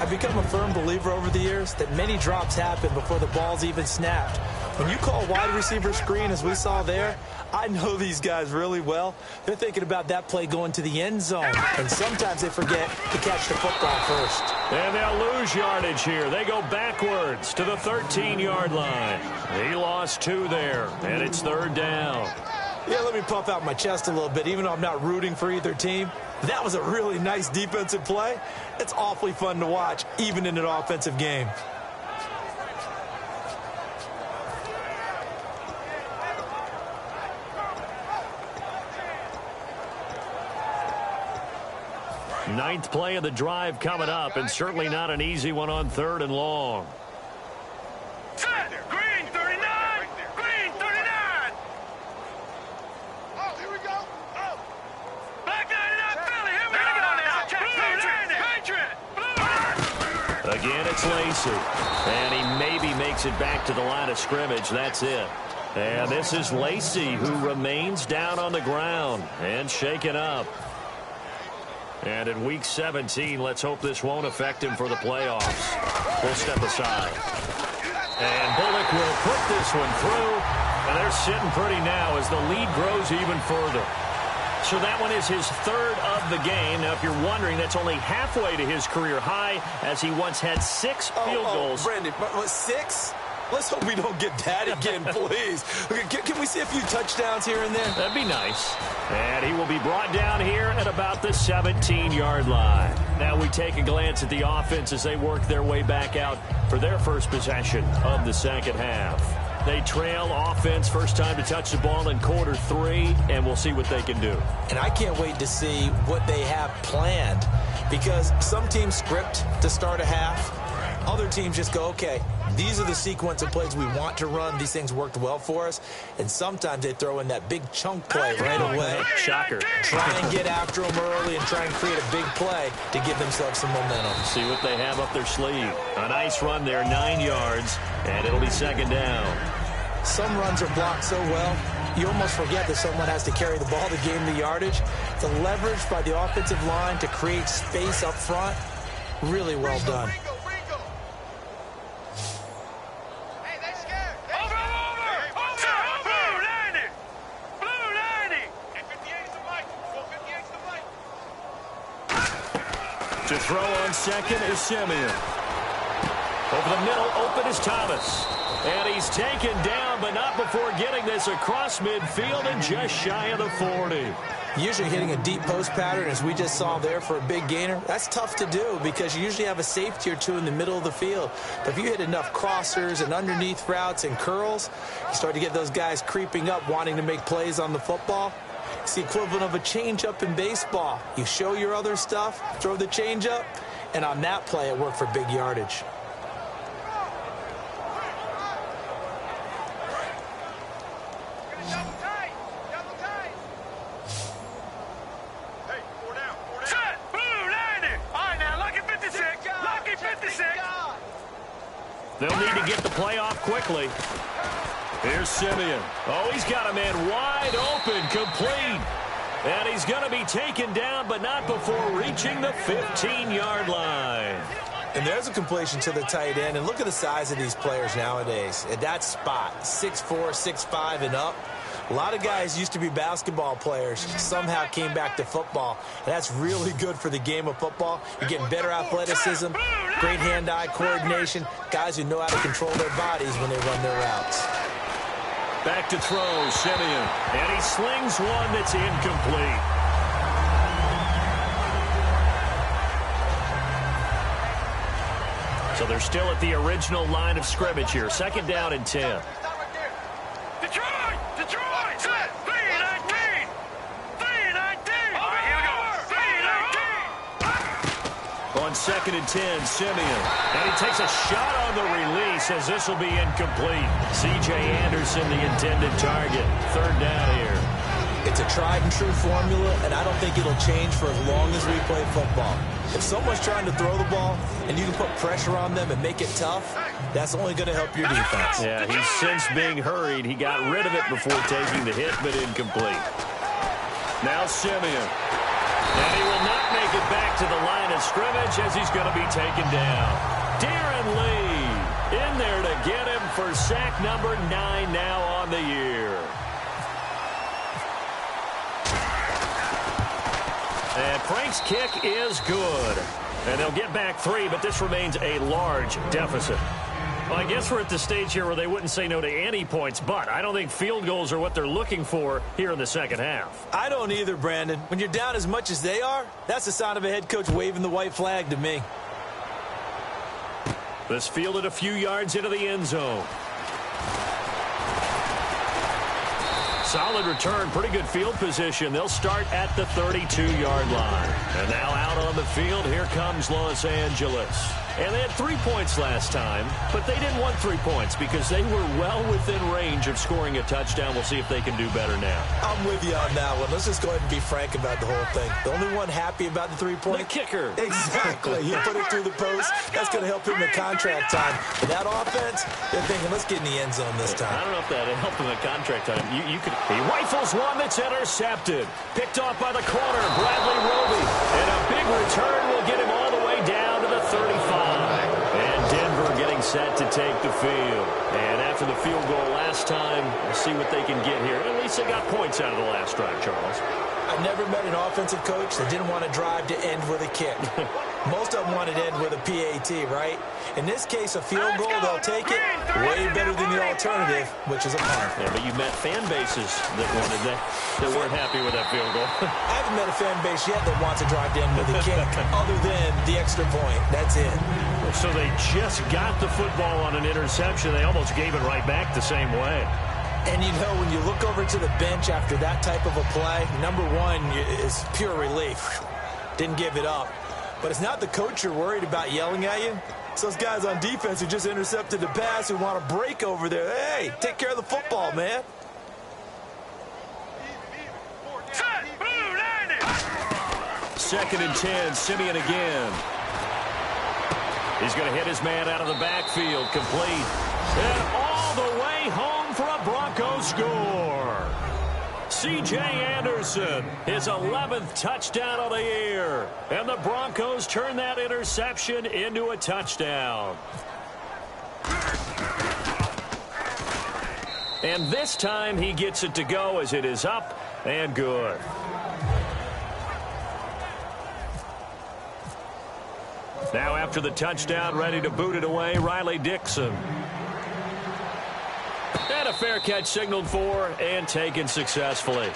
I've become a firm believer over the years that many drops happen before the ball's even snapped. When you call wide receiver screen, as we saw there, I know these guys really well. They're thinking about that play going to the end zone, and sometimes they forget to catch the football first. And they'll lose yardage here. They go backwards to the 13-yard line. He lost 2 there, and it's third down. Yeah, let me puff out my chest a little bit, even though I'm not rooting for either team. That was a really nice defensive play. It's awfully fun to watch, even in an offensive game. Ninth play of the drive coming up, and certainly not an easy one on 3rd and long. Green 39! Green 39! Oh, here we go. Oh. Black 99 Philly, here we go now. Patriot! Again, it's Lacy. And he maybe makes it back to the line of scrimmage. That's it. And this is Lacy, who remains down on the ground and shaken up. And in Week 17, let's hope this won't affect him for the playoffs. We'll step aside. And Bullock will put this one through. And they're sitting pretty now as the lead grows even further. So that one is his 3rd of the game. Now, if you're wondering, that's only halfway to his career high, as he once had 6 field goals. Brandon, what, 6? Let's hope we don't get that again, please. Can we see a few touchdowns here and there? That'd be nice. And he will be brought down here at about the 17-yard line. Now we take a glance at the offense as they work their way back out for their first possession of the second half. They trail offense, first time to touch the ball in quarter 3, and we'll see what they can do. And I can't wait to see what they have planned, because some teams script to start a half. Other teams just go, okay, these are the sequence of plays we want to run. These things worked well for us. And sometimes they throw in that big chunk play right away. Shocker. Try and get after them early and try and create a big play to give themselves some momentum. See what they have up their sleeve. A nice run there, 9 yards, and it'll be second down. Some runs are blocked so well, you almost forget that someone has to carry the ball to gain the yardage. The leverage by the offensive line to create space up front, really well done. To throw on second is Simeon. Over the middle, open is Thomas. And he's taken down, but not before getting this across midfield and just shy of the 40. Usually hitting a deep post pattern, as we just saw there for a big gainer, that's tough to do because you usually have a safety or two in the middle of the field. But if you hit enough crossers and underneath routes and curls, you start to get those guys creeping up, wanting to make plays on the football. It's the equivalent of a changeup in baseball. You show your other stuff, throw the changeup, and on that play, it worked for big yardage. They'll need to get the play off quickly. Here's Simeon. Oh, he's got a man wide open, complete. And he's going to be taken down, but not before reaching the 15-yard line. And there's a completion to the tight end. And look at the size of these players nowadays. At that spot, 6'4", 6'5", and up. A lot of guys used to be basketball players, somehow came back to football. And that's really good for the game of football. You're getting better athleticism, great hand-eye coordination, guys who know how to control their bodies when they run their routes. Back to throw, Simeon. And he slings one that's incomplete. So they're still at the original line of scrimmage here. Second down and 10. On second and 10, Simeon. And he takes a shot on the release as this will be incomplete. C.J. Anderson, the intended target. Third down here. It's a tried-and-true formula, and I don't think it'll change for as long as we play football. If someone's trying to throw the ball and you can put pressure on them and make it tough, that's only going to help your defense. Yeah, he's since being hurried. He got rid of it before taking the hit, but incomplete. Now Simeon. And he will not make it back to the line of scrimmage as he's going to be taken down. Darren Lee in there to get him for sack number 9 now on the year. And Frank's kick is good. And they'll get back 3, but this remains a large deficit. Well, I guess we're at the stage here where they wouldn't say no to any points, but I don't think field goals are what they're looking for here in the second half. I don't either, Brandon. When you're down as much as they are, that's the sign of a head coach waving the white flag to me. This fielded a few yards into the end zone. Solid return, pretty good field position. They'll start at the 32-yard line. And now out on the field, here comes Los Angeles. And they had 3 points last time, but they didn't want 3 points because they were well within range of scoring a touchdown. We'll see if they can do better now. I'm with you on that one. Let's just go ahead and be frank about the whole thing. The only one happy about the 3-point? The kicker. Exactly. He put it through the post. That's going to help him in contract time. But that offense, they're thinking, let's get in the end zone this time. I don't know if that helped him in contract time. He rifles one that's intercepted. Picked off by the corner, Bradley Roby. And a big return will get him all the way down to the 35. And Denver getting set to take the field. And after the field goal last time, we'll see what they can get here. At least they got points out of the last drive, Charles. I've never met an offensive coach that didn't want to drive to end with a kick. Most of them wanted to end with a PAT, right? In this case, a field goal, they'll take it. Way better than the alternative, which is a punt. Yeah, but you met fan bases that wanted that weren't happy with that field goal. I haven't met a fan base yet that wants to drive to end with a kick, other than the extra point. That's it. So they just got the football on an interception. They almost gave it right back the same way. And, you know, when you look over to the bench after that type of a play, number one is pure relief. Didn't give it up. But it's not the coach you're worried about yelling at you. It's those guys on defense who just intercepted the pass who want to break over there. Hey, take care of the football, man. Second and 10, Simeon again. He's going to hit his man out of the backfield, complete. And all the way home for a Broncos score. C.J. Anderson, his 11th touchdown of the year. And the Broncos turn that interception into a touchdown. And this time he gets it to go as it is up and good. Now after the touchdown, ready to boot it away, Riley Dixon. And a fair catch signaled for and taken successfully.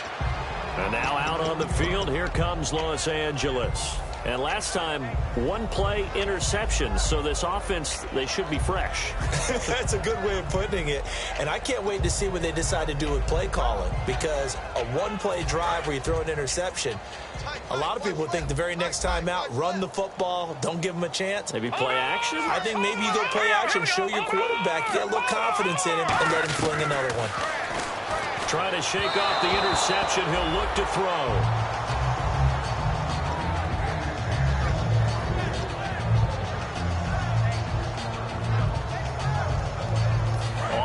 And now out on the field, here comes Los Angeles. And last time, one-play interception, so this offense, they should be fresh. That's a good way of putting it. And I can't wait to see what they decide to do with play calling, because a one-play drive where you throw an interception, a lot of people think the very next time out, run the football, don't give them a chance. Maybe play action? I think maybe you go play action, show your quarterback, get a little confidence in him, and let him fling another one. Trying to shake off the interception, he'll look to throw.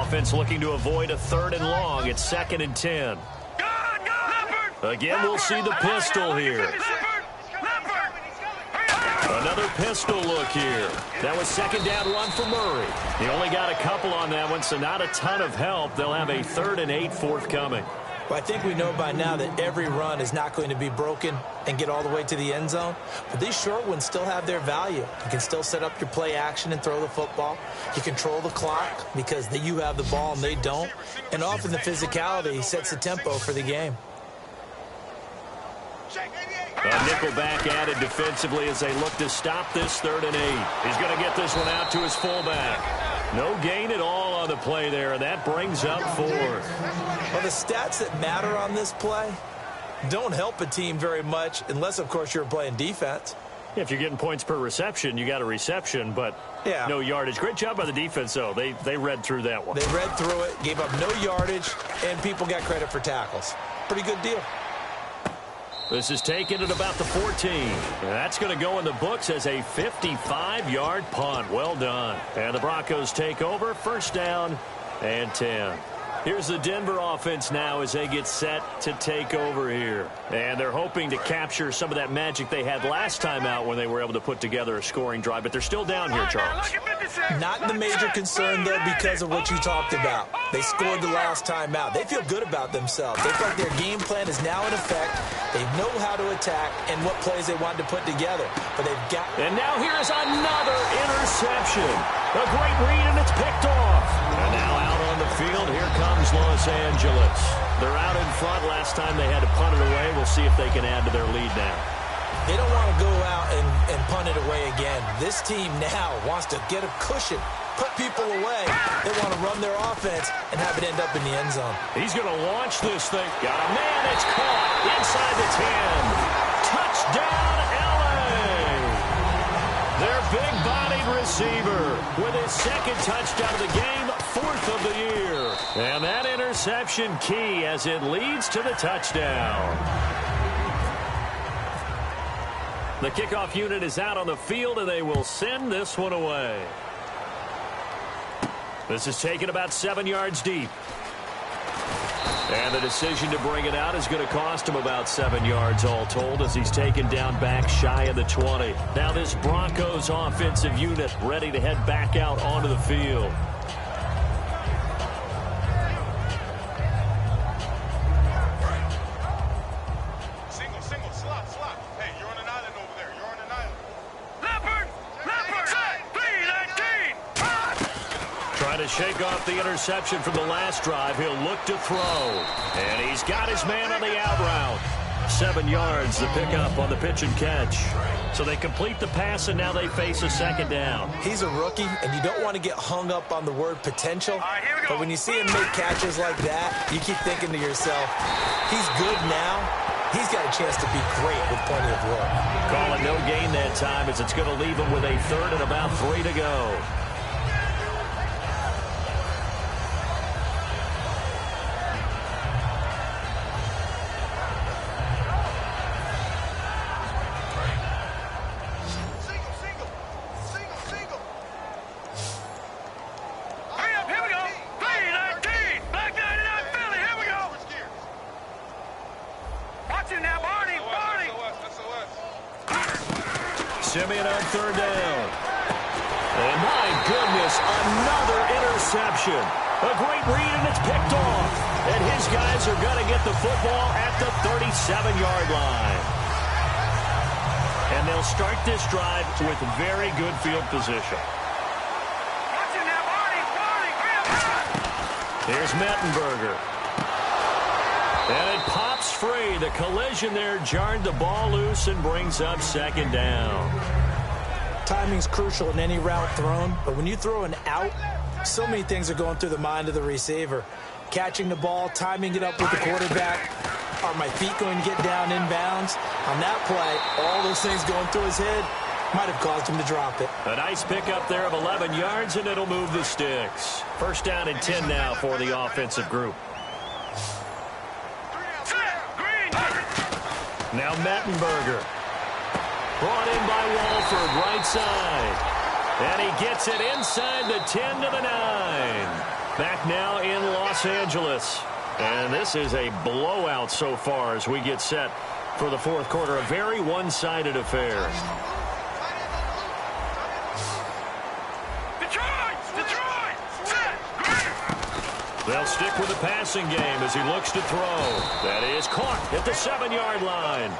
Offense looking to avoid a 3rd and long. It's 2nd and 10. Again, we'll see the pistol here. Another pistol look here. That was 2nd down run for Murray. He only got a couple on that one, so not a ton of help. They'll have a 3rd and 8 forthcoming. Well, I think we know by now that every run is not going to be broken and get all the way to the end zone. But these short ones still have their value. You can still set up your play action and throw the football. You control the clock because you have the ball and they don't. And often the physicality sets the tempo for the game. A nickel back added defensively as they look to stop this 3rd and 8. He's going to get this one out to his fullback. No gain at all on the play there, and that brings up 4th. Well, the stats that matter on this play don't help a team very much unless, of course, you're playing defense. If you're getting points per reception, you got a reception, but no yardage. Great job by the defense, though. They read through that one. They read through it, gave up no yardage, and people got credit for tackles. Pretty good deal. This is taken at about the 14. And that's going to go in the books as a 55-yard punt. Well done. And the Broncos take over. 1st down and 10. Here's the Denver offense now as they get set to take over here. And they're hoping to capture some of that magic they had last time out when they were able to put together a scoring drive. But they're still down here, Charles. Not the major concern, though, because of what you talked about. They scored the last time out. They feel good about themselves. They feel like their game plan is now in effect. They know how to attack and what plays they want to put together. But they've got... And now here is another interception. A great read, and it's picked off. And now out on the field, here comes Los Angeles. They're out in front. Last time they had to punt it away. We'll see if they can add to their lead now. They don't want to go out and punt it away again. This team now wants to get a cushion, put people away. They want to run their offense and have it end up in the end zone. He's going to launch this thing. Got a man. It's caught inside the 10. Touchdown, L.A. Their big-bodied receiver with his 2nd touchdown of the game, 4th of the year. And that interception key as it leads to the touchdown. The kickoff unit is out on the field, and they will send this one away. This is taken about 7 yards deep. And the decision to bring it out is going to cost him about 7 yards all told as he's taken down back shy of the 20. Now this Broncos offensive unit ready to head back out onto the field. To shake off the interception from the last drive, he'll look to throw. And he's got his man on the out route. 7 yards the pickup on the pitch and catch. So they complete the pass, and now they face a 2nd down. He's a rookie, and you don't want to get hung up on the word potential. But when you see him make catches like that, you keep thinking to yourself, he's good now, he's got a chance to be great with plenty of room. Call it no gain that time as it's going to leave him with a third and about 3 to go. Simeon on third down. And my goodness, another interception. A great read, and it's picked off. And his guys are going to get the football at the 37-yard line. And they'll start this drive with very good field position. Here's Mettenberger. And it pops free. The collision there jarred the ball loose and brings up second down. Timing's crucial in any route thrown, but when you throw an out, so many things are going through the mind of the receiver. Catching the ball, timing it up with the quarterback. Are my feet going to get down inbounds? On that play, all those things going through his head might have caused him to drop it. A nice pickup there of 11 yards, and it'll move the sticks. First down and 10 now for the offensive group. Now Mettenberger. Brought in by Walford, right side. And he gets it inside the 10 to the 9. Back now in Los Angeles. And this is a blowout so far as we get set for the fourth quarter. A very one-sided affair. They'll stick with the passing game as he looks to throw. That is caught at the 7-yard line.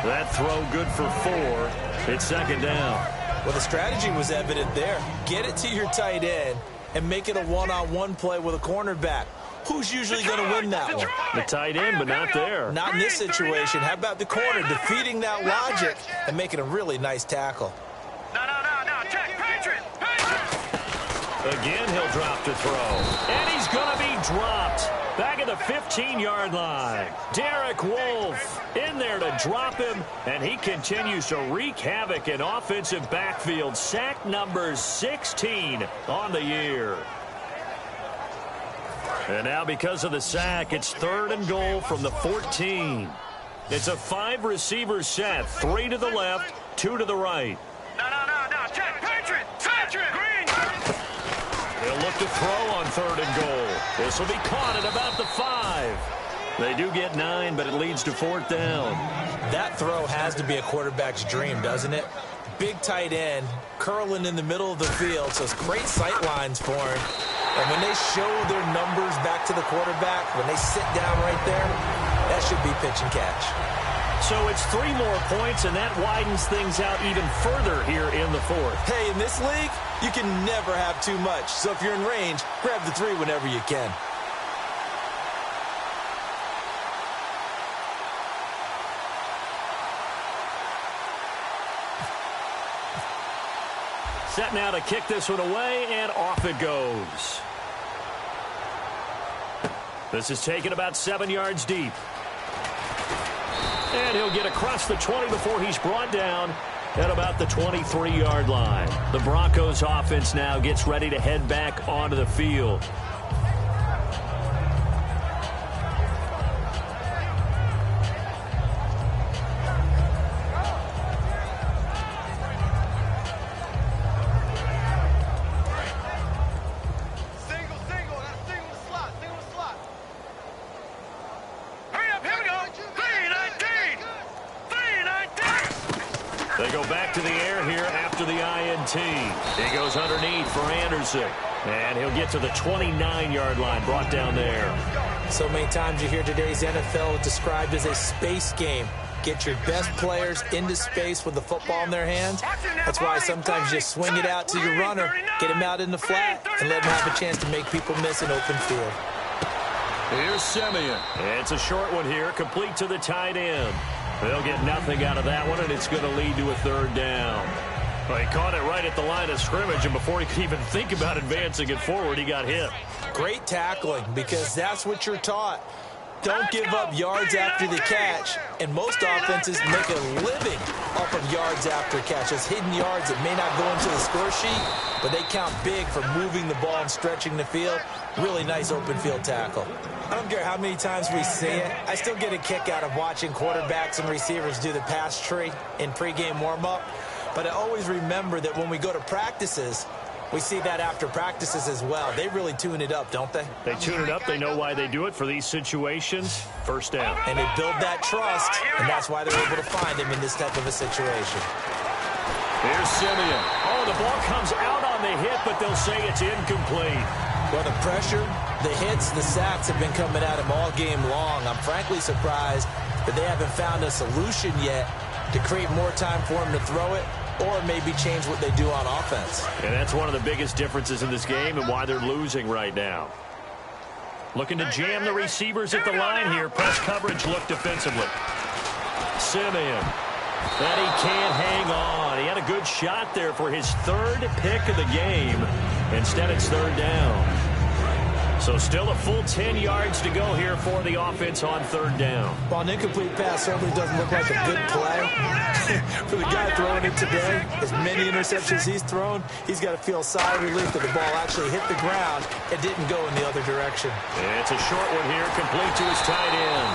That throw good for 4. It's second down. Well, the strategy was evident there. Get it to your tight end and make it a one-on-one play with a cornerback. Who's usually going to win that one? The tight end, but not there. Not in this situation. How about the corner defeating that logic and making a really nice tackle? Again, he'll drop to throw. And he's going to be dropped. Back at the 15-yard line. Derek Wolfe in there to drop him. And he continues to wreak havoc in offensive backfield. Sack number 16 on the year. And now because of the sack, it's third and goal from the 14. It's a 5-receiver set. 3 to the left, 2 to the right. Check, Patriot, green. They'll look to throw on third and goal. This will be caught at about the 5. They do get 9, but it leads to fourth down. That throw has to be a quarterback's dream, doesn't it? Big tight end, curling in the middle of the field, so it's great sight lines for him. And when they show their numbers back to the quarterback, when they sit down right there, that should be pitch and catch. So it's 3 more points, and that widens things out even further here in the fourth. Hey, in this league, you can never have too much. So if you're in range, grab the 3 whenever you can. Set now to kick this one away, and off it goes. This is taken about 7 yards deep. And he'll get across the 20 before he's brought down at about the 23-yard line. The Broncos offense now gets ready to head back onto the field. They go back to the air here after the INT. He goes underneath for Anderson. And he'll get to the 29-yard line, brought down there. So many times you hear today's NFL described as a space game. Get your best players into space with the football in their hands. That's why sometimes you swing it out to your runner, get him out in the flat, and let him have a chance to make people miss an open field. Here's Simeon. It's a short one here, complete to the tight end. They'll get nothing out of that one, and it's going to lead to a third down. Well, he caught it right at the line of scrimmage, and before he could even think about advancing it forward, he got hit. Great tackling, because that's what you're taught. don't give up yards after the catch, and most offenses make a living off of yards after catch. Those hidden yards that may not go into the score sheet, but they count big for moving the ball and stretching the field. Really nice open field tackle. I don't care how many times we see it. I still get a kick out of watching quarterbacks and receivers do the pass tree in pregame warm-up. But I always remember that when we go to practices, we see that after practices as well. They really tune it up, don't they? They tune it up. They know why they do it for these situations. First down. And they build that trust, and that's why they're able to find him in this type of a situation. Here's Simeon. Oh, the ball comes out on the hit, but they'll say it's incomplete. Well, the pressure, the hits, the sacks have been coming at him all game long. I'm frankly surprised that they haven't found a solution yet to create more time for him to throw it, or maybe change what they do on offense. And that's one of the biggest differences in this game and why they're losing right now. Looking to jam the receivers at the line here. Press coverage look defensively. Simeon. That he can't hang on. He had a good shot there for his third pick of the game. Instead, it's third down. So still a full 10 yards to go here for the offense on third down. Well, an incomplete pass certainly doesn't look like a good play. For the guy throwing it today, as many interceptions he's thrown, he's got to feel a sigh of relief that the ball actually hit the ground and didn't go in the other direction. It's a short one here, complete to his tight end.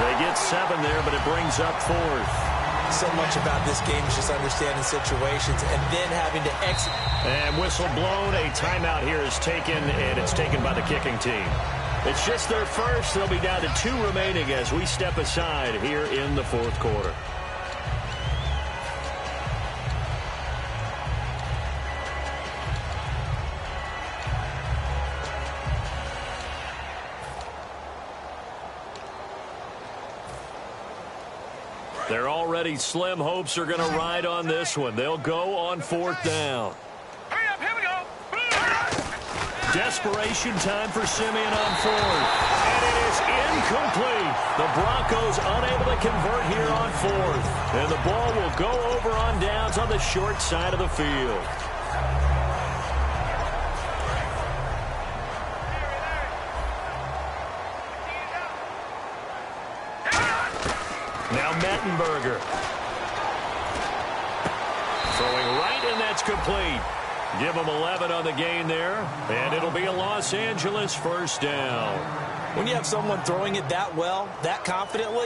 They get 7 there, but it brings up 4th. So much about this game is just understanding situations and then having to execute. And whistle blown. A timeout here is taken, and it's taken by the kicking team. It's just their first. They'll be down to 2 remaining as we step aside here in the 4th quarter. Their already slim hopes are going to ride on this one. They'll go on 4th down. Hurry up, here we go. Desperation time for Simeon on 4th. And it is incomplete. The Broncos unable to convert here on 4th. And the ball will go over on downs on the short side of the field. Now Mettenberger. Throwing right, and that's complete. Give them 11 on the gain there, and it'll be a Los Angeles first down. When you have someone throwing it that well, that confidently,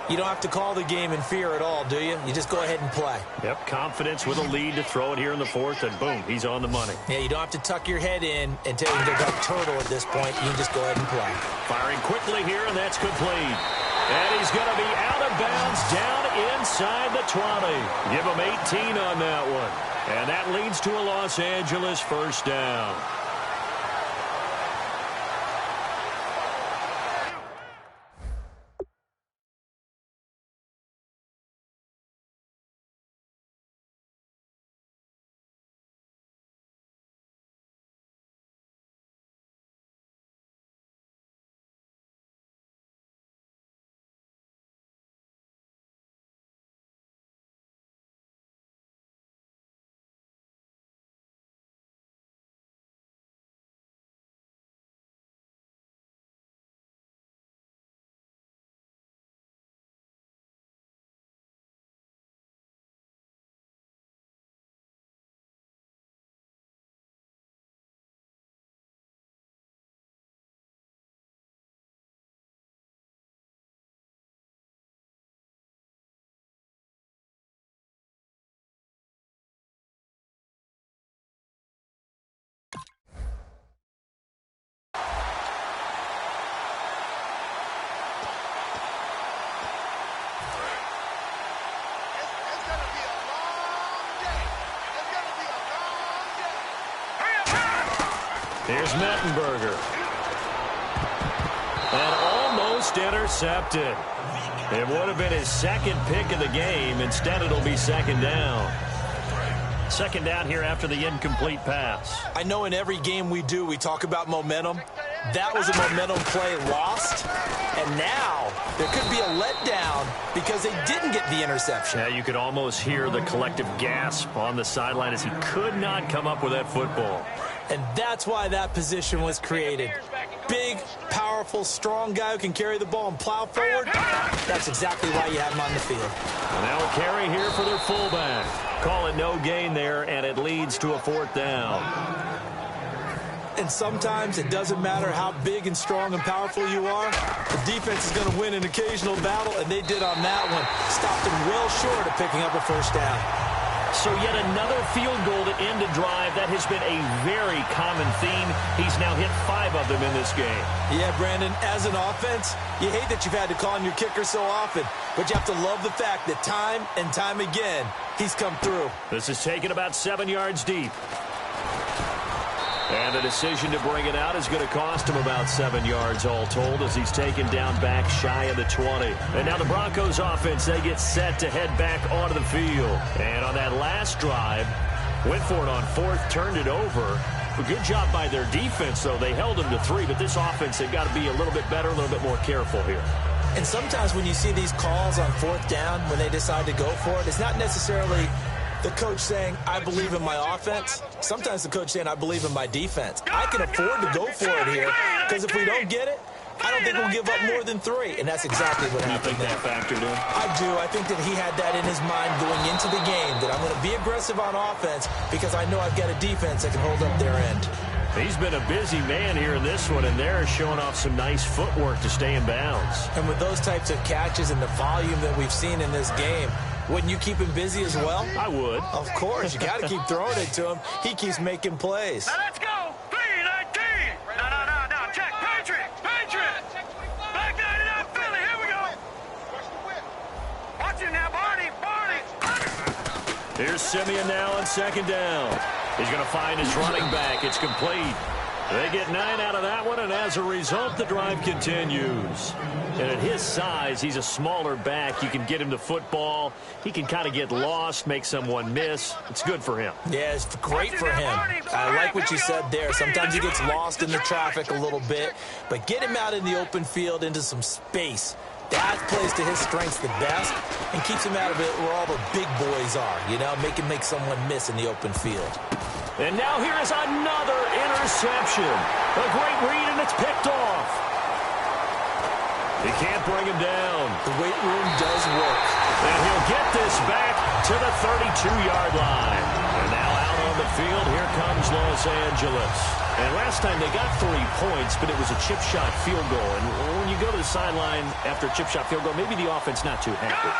you don't have to call the game in fear at all, do you? You just go ahead and play. Yep, confidence with a lead to throw it here in the 4th, and boom, he's on the money. Yeah, you don't have to tuck your head in and tell him to go turtle at this point. You can just go ahead and play. Firing quickly here, and that's complete. And he's going to be out of bounds down inside the 20. Give him 18 on that one. And that leads to a Los Angeles first down. Here's Mettenberger. And almost intercepted. It would have been his second pick of the game. Instead, it'll be second down. Second down here after the incomplete pass. I know in every game we do, we talk about momentum. That was a momentum play lost. And now there could be a letdown because they didn't get the interception. Yeah, you could almost hear the collective gasp on the sideline as he could not come up with that football. And that's why that position was created. big, powerful, strong guy who can carry the ball and plow forward, that's exactly why you have him on the field. And now a carry here for their fullback. Call it no gain there, and it leads to a 4th down. And sometimes it doesn't matter how big and strong and powerful you are. The defense is going to win an occasional battle, and they did on that one. Stopped them well short of picking up a 1st down. So yet another field goal to end a drive. That has been a very common theme. He's now hit 5 of them in this game. Yeah, Brandon, as an offense, you hate that you've had to call on your kicker so often, but you have to love the fact that time and time again, he's come through. This is taken about 7 yards deep. And the decision to bring it out is going to cost him about 7 yards all told as he's taken down back shy of the 20. And now the Broncos offense, they get set to head back onto the field. And on that last drive, went for it on 4th, turned it over. A good job by their defense, though. They held them to 3, but this offense, they've got to be a little bit better, a little bit more careful here. And sometimes when you see these calls on 4th down, when they decide to go for it, it's not necessarily the coach saying, I believe in my offense. Sometimes the coach saying, I believe in my defense. I can afford to go for it here because if we don't get it, I don't think we'll give up more than 3. And that's exactly what happened there. You think that factored in? I do. I think that he had that in his mind going into the game, that I'm going to be aggressive on offense because I know I've got a defense that can hold up their end. He's been a busy man here in this one, and they're showing off some nice footwork to stay in bounds. And with those types of catches and the volume that we've seen in this game, wouldn't you keep him busy as well? I would. Of course. You got to keep throwing it to him. He keeps making plays. Now let's go. 3-19. No. Check. Patriot. Black 99 Philly. Here we go. Watch him now, Barney. Here's Simeon now on 2nd down. He's going to find his running back. It's complete. They get 9 out of that one, and as a result, the drive continues. And at his size, he's a smaller back. You can get him the football. He can kind of get lost, make someone miss. It's good for him. Yeah, it's great for him. I like what you said there. Sometimes he gets lost in the traffic a little bit, but get him out in the open field into some space. That plays to his strengths the best and keeps him out of it where all the big boys are, you know, make someone miss in the open field. And now here is another interception. A great read, and it's picked off. He can't bring him down. The weight room does work. And he'll get this back to the 32-yard line. And now out on the field, here comes Los Angeles. And last time they got 3 points, but it was a chip shot field goal. And when you go to the sideline after a chip shot field goal, maybe the offense not too happy.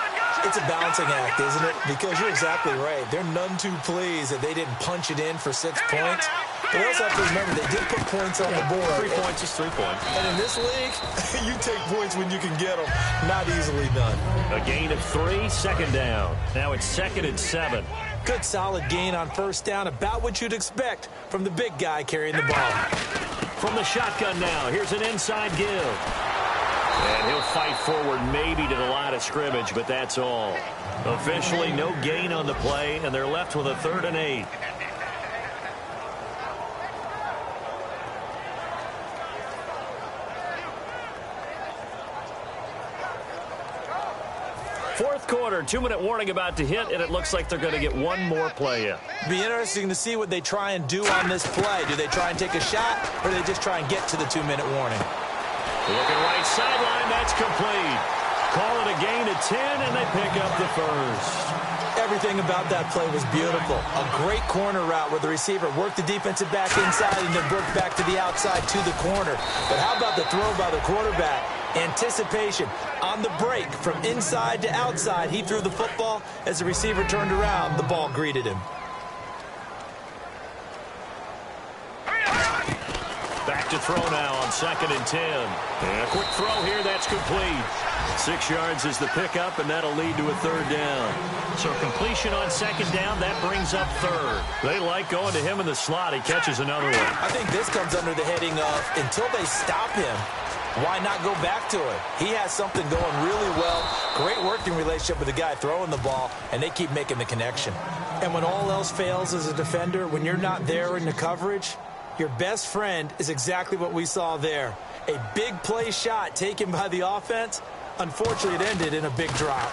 It's a balancing act, isn't it? Because you're exactly right. They're none too pleased that they didn't punch it in for 6 points. But they also have to remember they did put points on the board. 3 points is 3 points. And in this league, you take points when you can get them. Not easily done. A gain of 3, 2nd down. Now it's 2nd and 7. Good solid gain on 1st down, about what you'd expect from the big guy carrying the ball. From the shotgun now, here's an inside give. And he'll fight forward maybe to the line of scrimmage, but that's all. Officially no gain on the play, and they're left with a 3rd and 8. Fourth quarter, 2-minute warning about to hit, and it looks like they're going to get one more play in. Be interesting to see what they try and do on this play. Do they try and take a shot, or do they just try and get to the 2-minute warning? Looking right sideline, that's complete. Call it a gain of 10, and they pick up the first. Everything about that play was beautiful. A great corner route where the receiver worked the defensive back inside and then broke back to the outside to the corner. But how about the throw by the quarterback? Anticipation on the break from inside to outside. He threw the football. As the receiver turned around, the ball greeted him. Back to throw now on 2nd and 10. And a quick throw here, that's complete. 6 yards is the pickup, and that'll lead to a 3rd down. So completion on 2nd down, that brings up 3rd. They like going to him in the slot. He catches another one. I think this comes under the heading of until they stop him, why not go back to it? He has something going really well. Great working relationship with the guy throwing the ball, and they keep making the connection. And when all else fails as a defender, when you're not there in the coverage, your best friend is exactly what we saw there. A big play shot taken by the offense. Unfortunately, it ended in a big drop.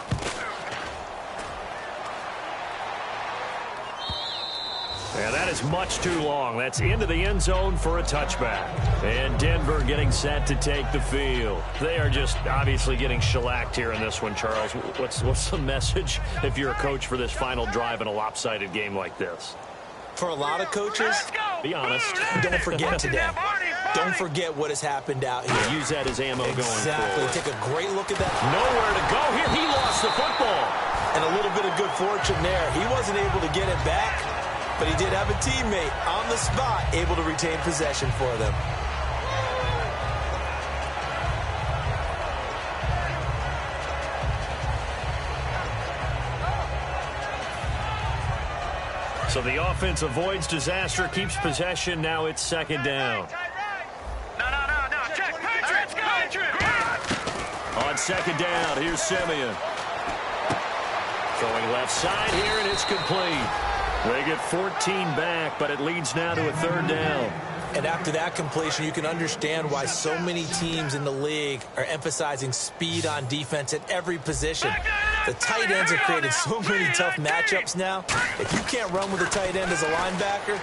And that is much too long. That's into the end zone for a touchback. And Denver getting set to take the field. They are just obviously getting shellacked here in this one, Charles. What's the message if you're a coach for this final drive in a lopsided game like this? For a lot of coaches, be honest. Don't forget today. Don't forget what has happened out here. Use that as ammo going forward. Exactly. Take a great look at that. Nowhere to go here. He lost the football. And a little bit of good fortune there. He wasn't able to get it back, but he did have a teammate on the spot able to retain possession for them. So the offense avoids disaster, keeps possession. Now it's second down. No. Check. On second down, here's Simeon. Throwing left side here, and it's complete. They get 14 back, but it leads now to a third down. And after that completion, you can understand why so many teams in the league are emphasizing speed on defense at every position. The tight ends have created so many tough matchups now. If you can't run with a tight end as a linebacker,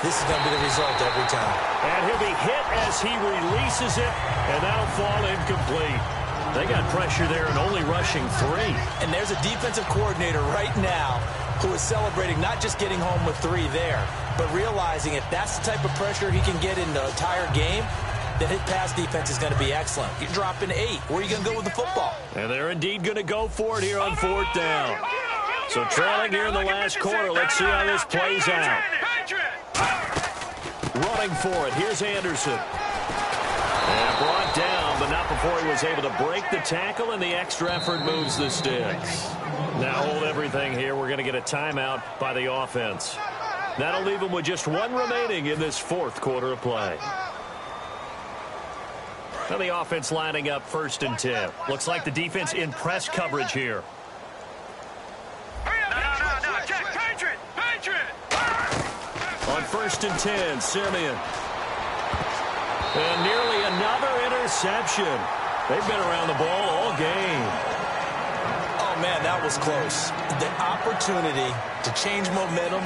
this is going to be the result every time. And he'll be hit as he releases it, and that'll fall incomplete. They got pressure there and only rushing 3. And there's a defensive coordinator right now who is celebrating not just getting home with 3 there, but realizing if that's the type of pressure he can get in the entire game, then his pass defense is going to be excellent. You're dropping 8. Where are you going to go with the football? And they're indeed going to go for it here on fourth down. So trailing here in the last quarter. Let's see how this plays out. Running for it. Here's Anderson. And brought down, but not before he was able to break the tackle, and the extra effort moves the sticks. Now hold everything here. We're going to get a timeout by the offense. That'll leave them with just 1 remaining in this fourth quarter of play. Now the offense lining up 1st and 10. Looks like the defense in press coverage here. No. Check. Patriot. On 1st and 10, Simeon. And nearly another interception. They've been around the ball all game. Oh, man, that was close. The opportunity to change momentum,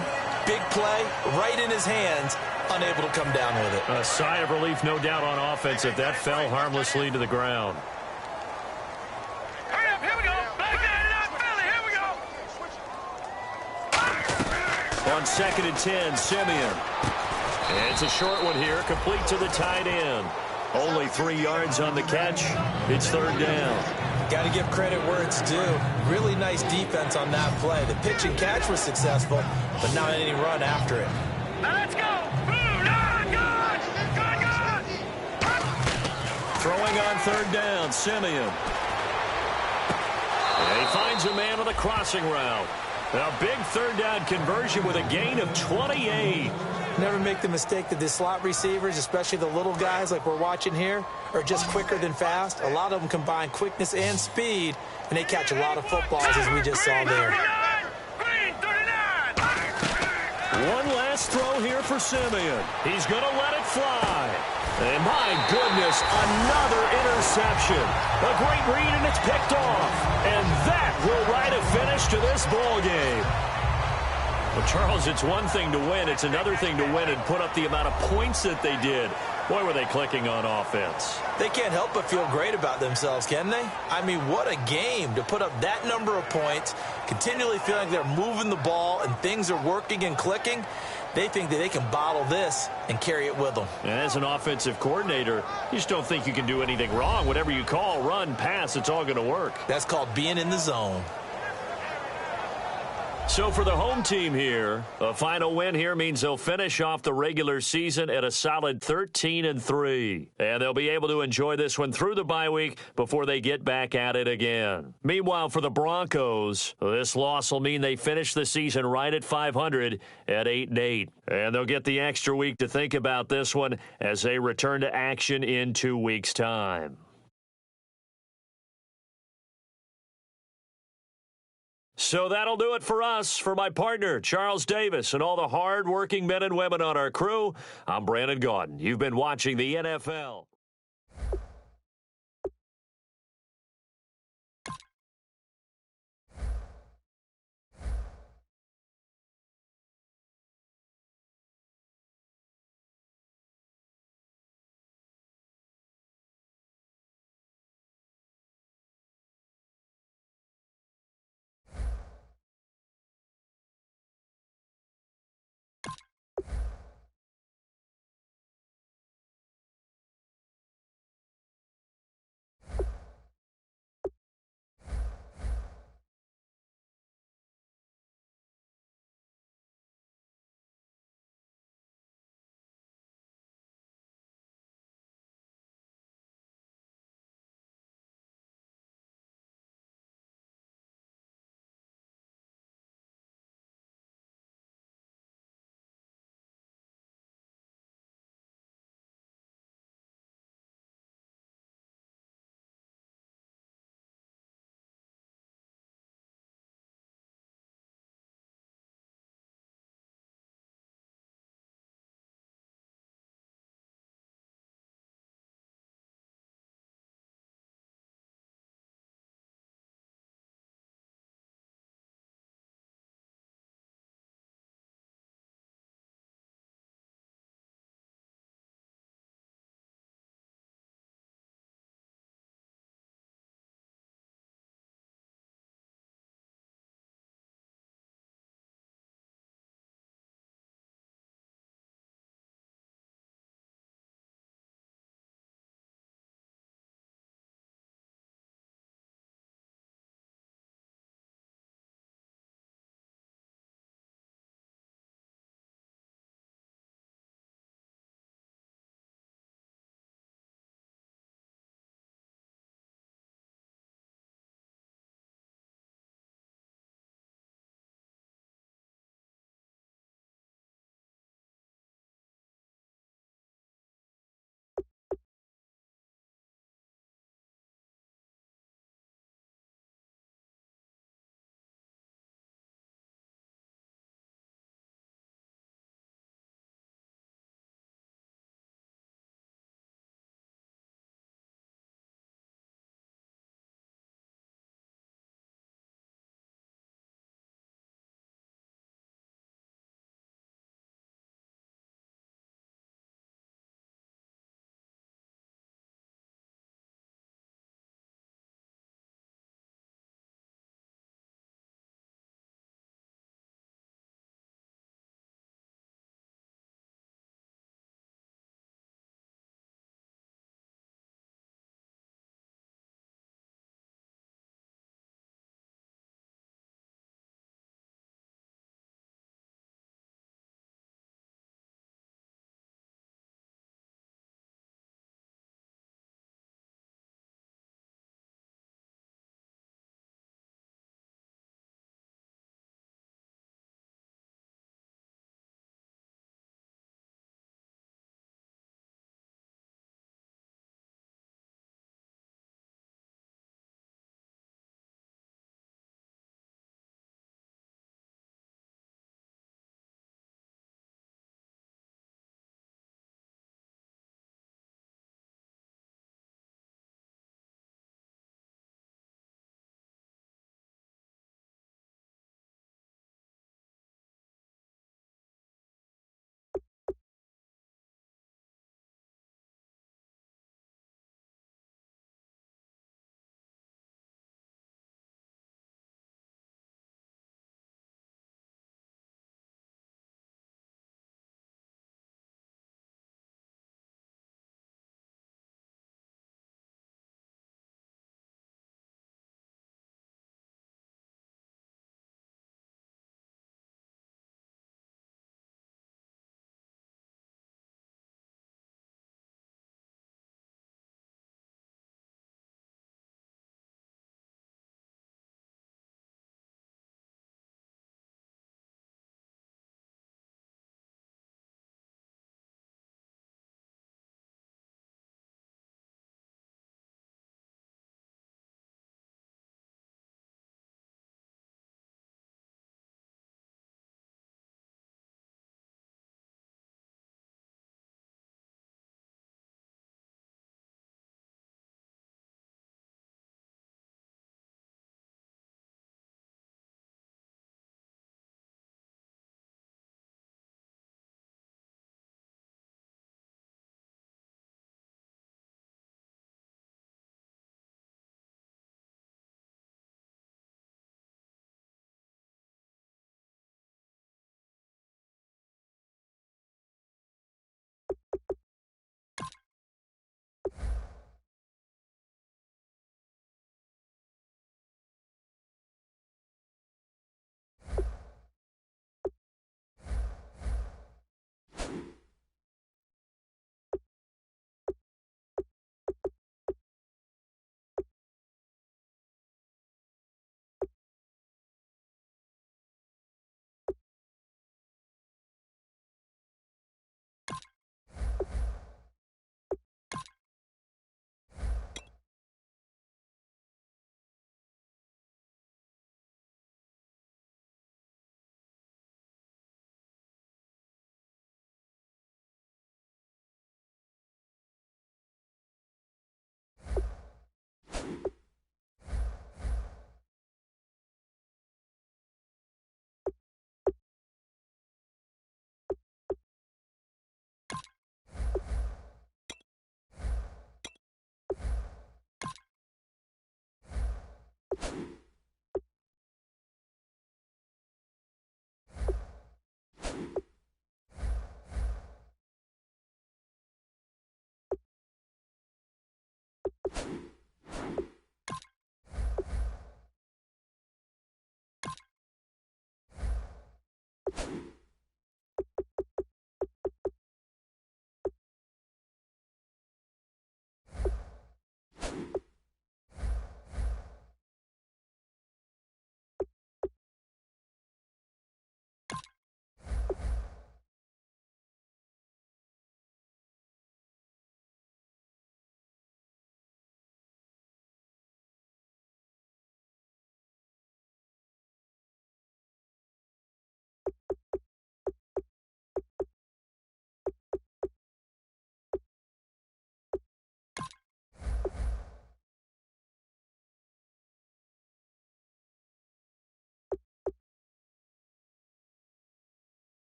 big play, right in his hands, unable to come down with it. A sigh of relief, no doubt, on offense if that fell harmlessly to the ground. Hurry up, here we go. Philly, here we go. On 2nd and 10, Simeon. And it's a short one here, complete to the tight end. Only 3 yards on the catch. It's 3rd down. Got to give credit where it's due. Really nice defense on that play. The pitch and catch was successful, but not any run after it. Now let's go. Good. Throwing on 3rd down, Simeon. And he finds a man on the crossing route. A big 3rd down conversion with a gain of 28. Never make the mistake that the slot receivers, especially the little guys like we're watching here, are just quicker than fast. A lot of them combine quickness and speed, and they catch a lot of footballs, as we just saw there. Green 39. One last throw here for Simeon. He's going to let it fly. And my goodness, another interception. A great read, and it's picked off. And that will write a finish to this ball game. Well, Charles, it's one thing to win. It's another thing to win and put up the amount of points that they did. Boy, were they clicking on offense. They can't help but feel great about themselves, can they? I mean, what a game to put up that number of points, continually feeling they're moving the ball and things are working and clicking. They think that they can bottle this and carry it with them. And as an offensive coordinator, you just don't think you can do anything wrong. Whatever you call, run, pass, it's all going to work. That's called being in the zone. So for the home team here, a final win here means they'll finish off the regular season at a solid 13-3. And they'll be able to enjoy this one through the bye week before they get back at it again. Meanwhile, for the Broncos, this loss will mean they finish the season right at 500 at 8-8. And they'll get the extra week to think about this one as they return to action in 2 weeks' time. So that'll do it for us. For my partner, Charles Davis, and all the hard-working men and women on our crew, I'm Brandon Gaudin. You've been watching the NFL.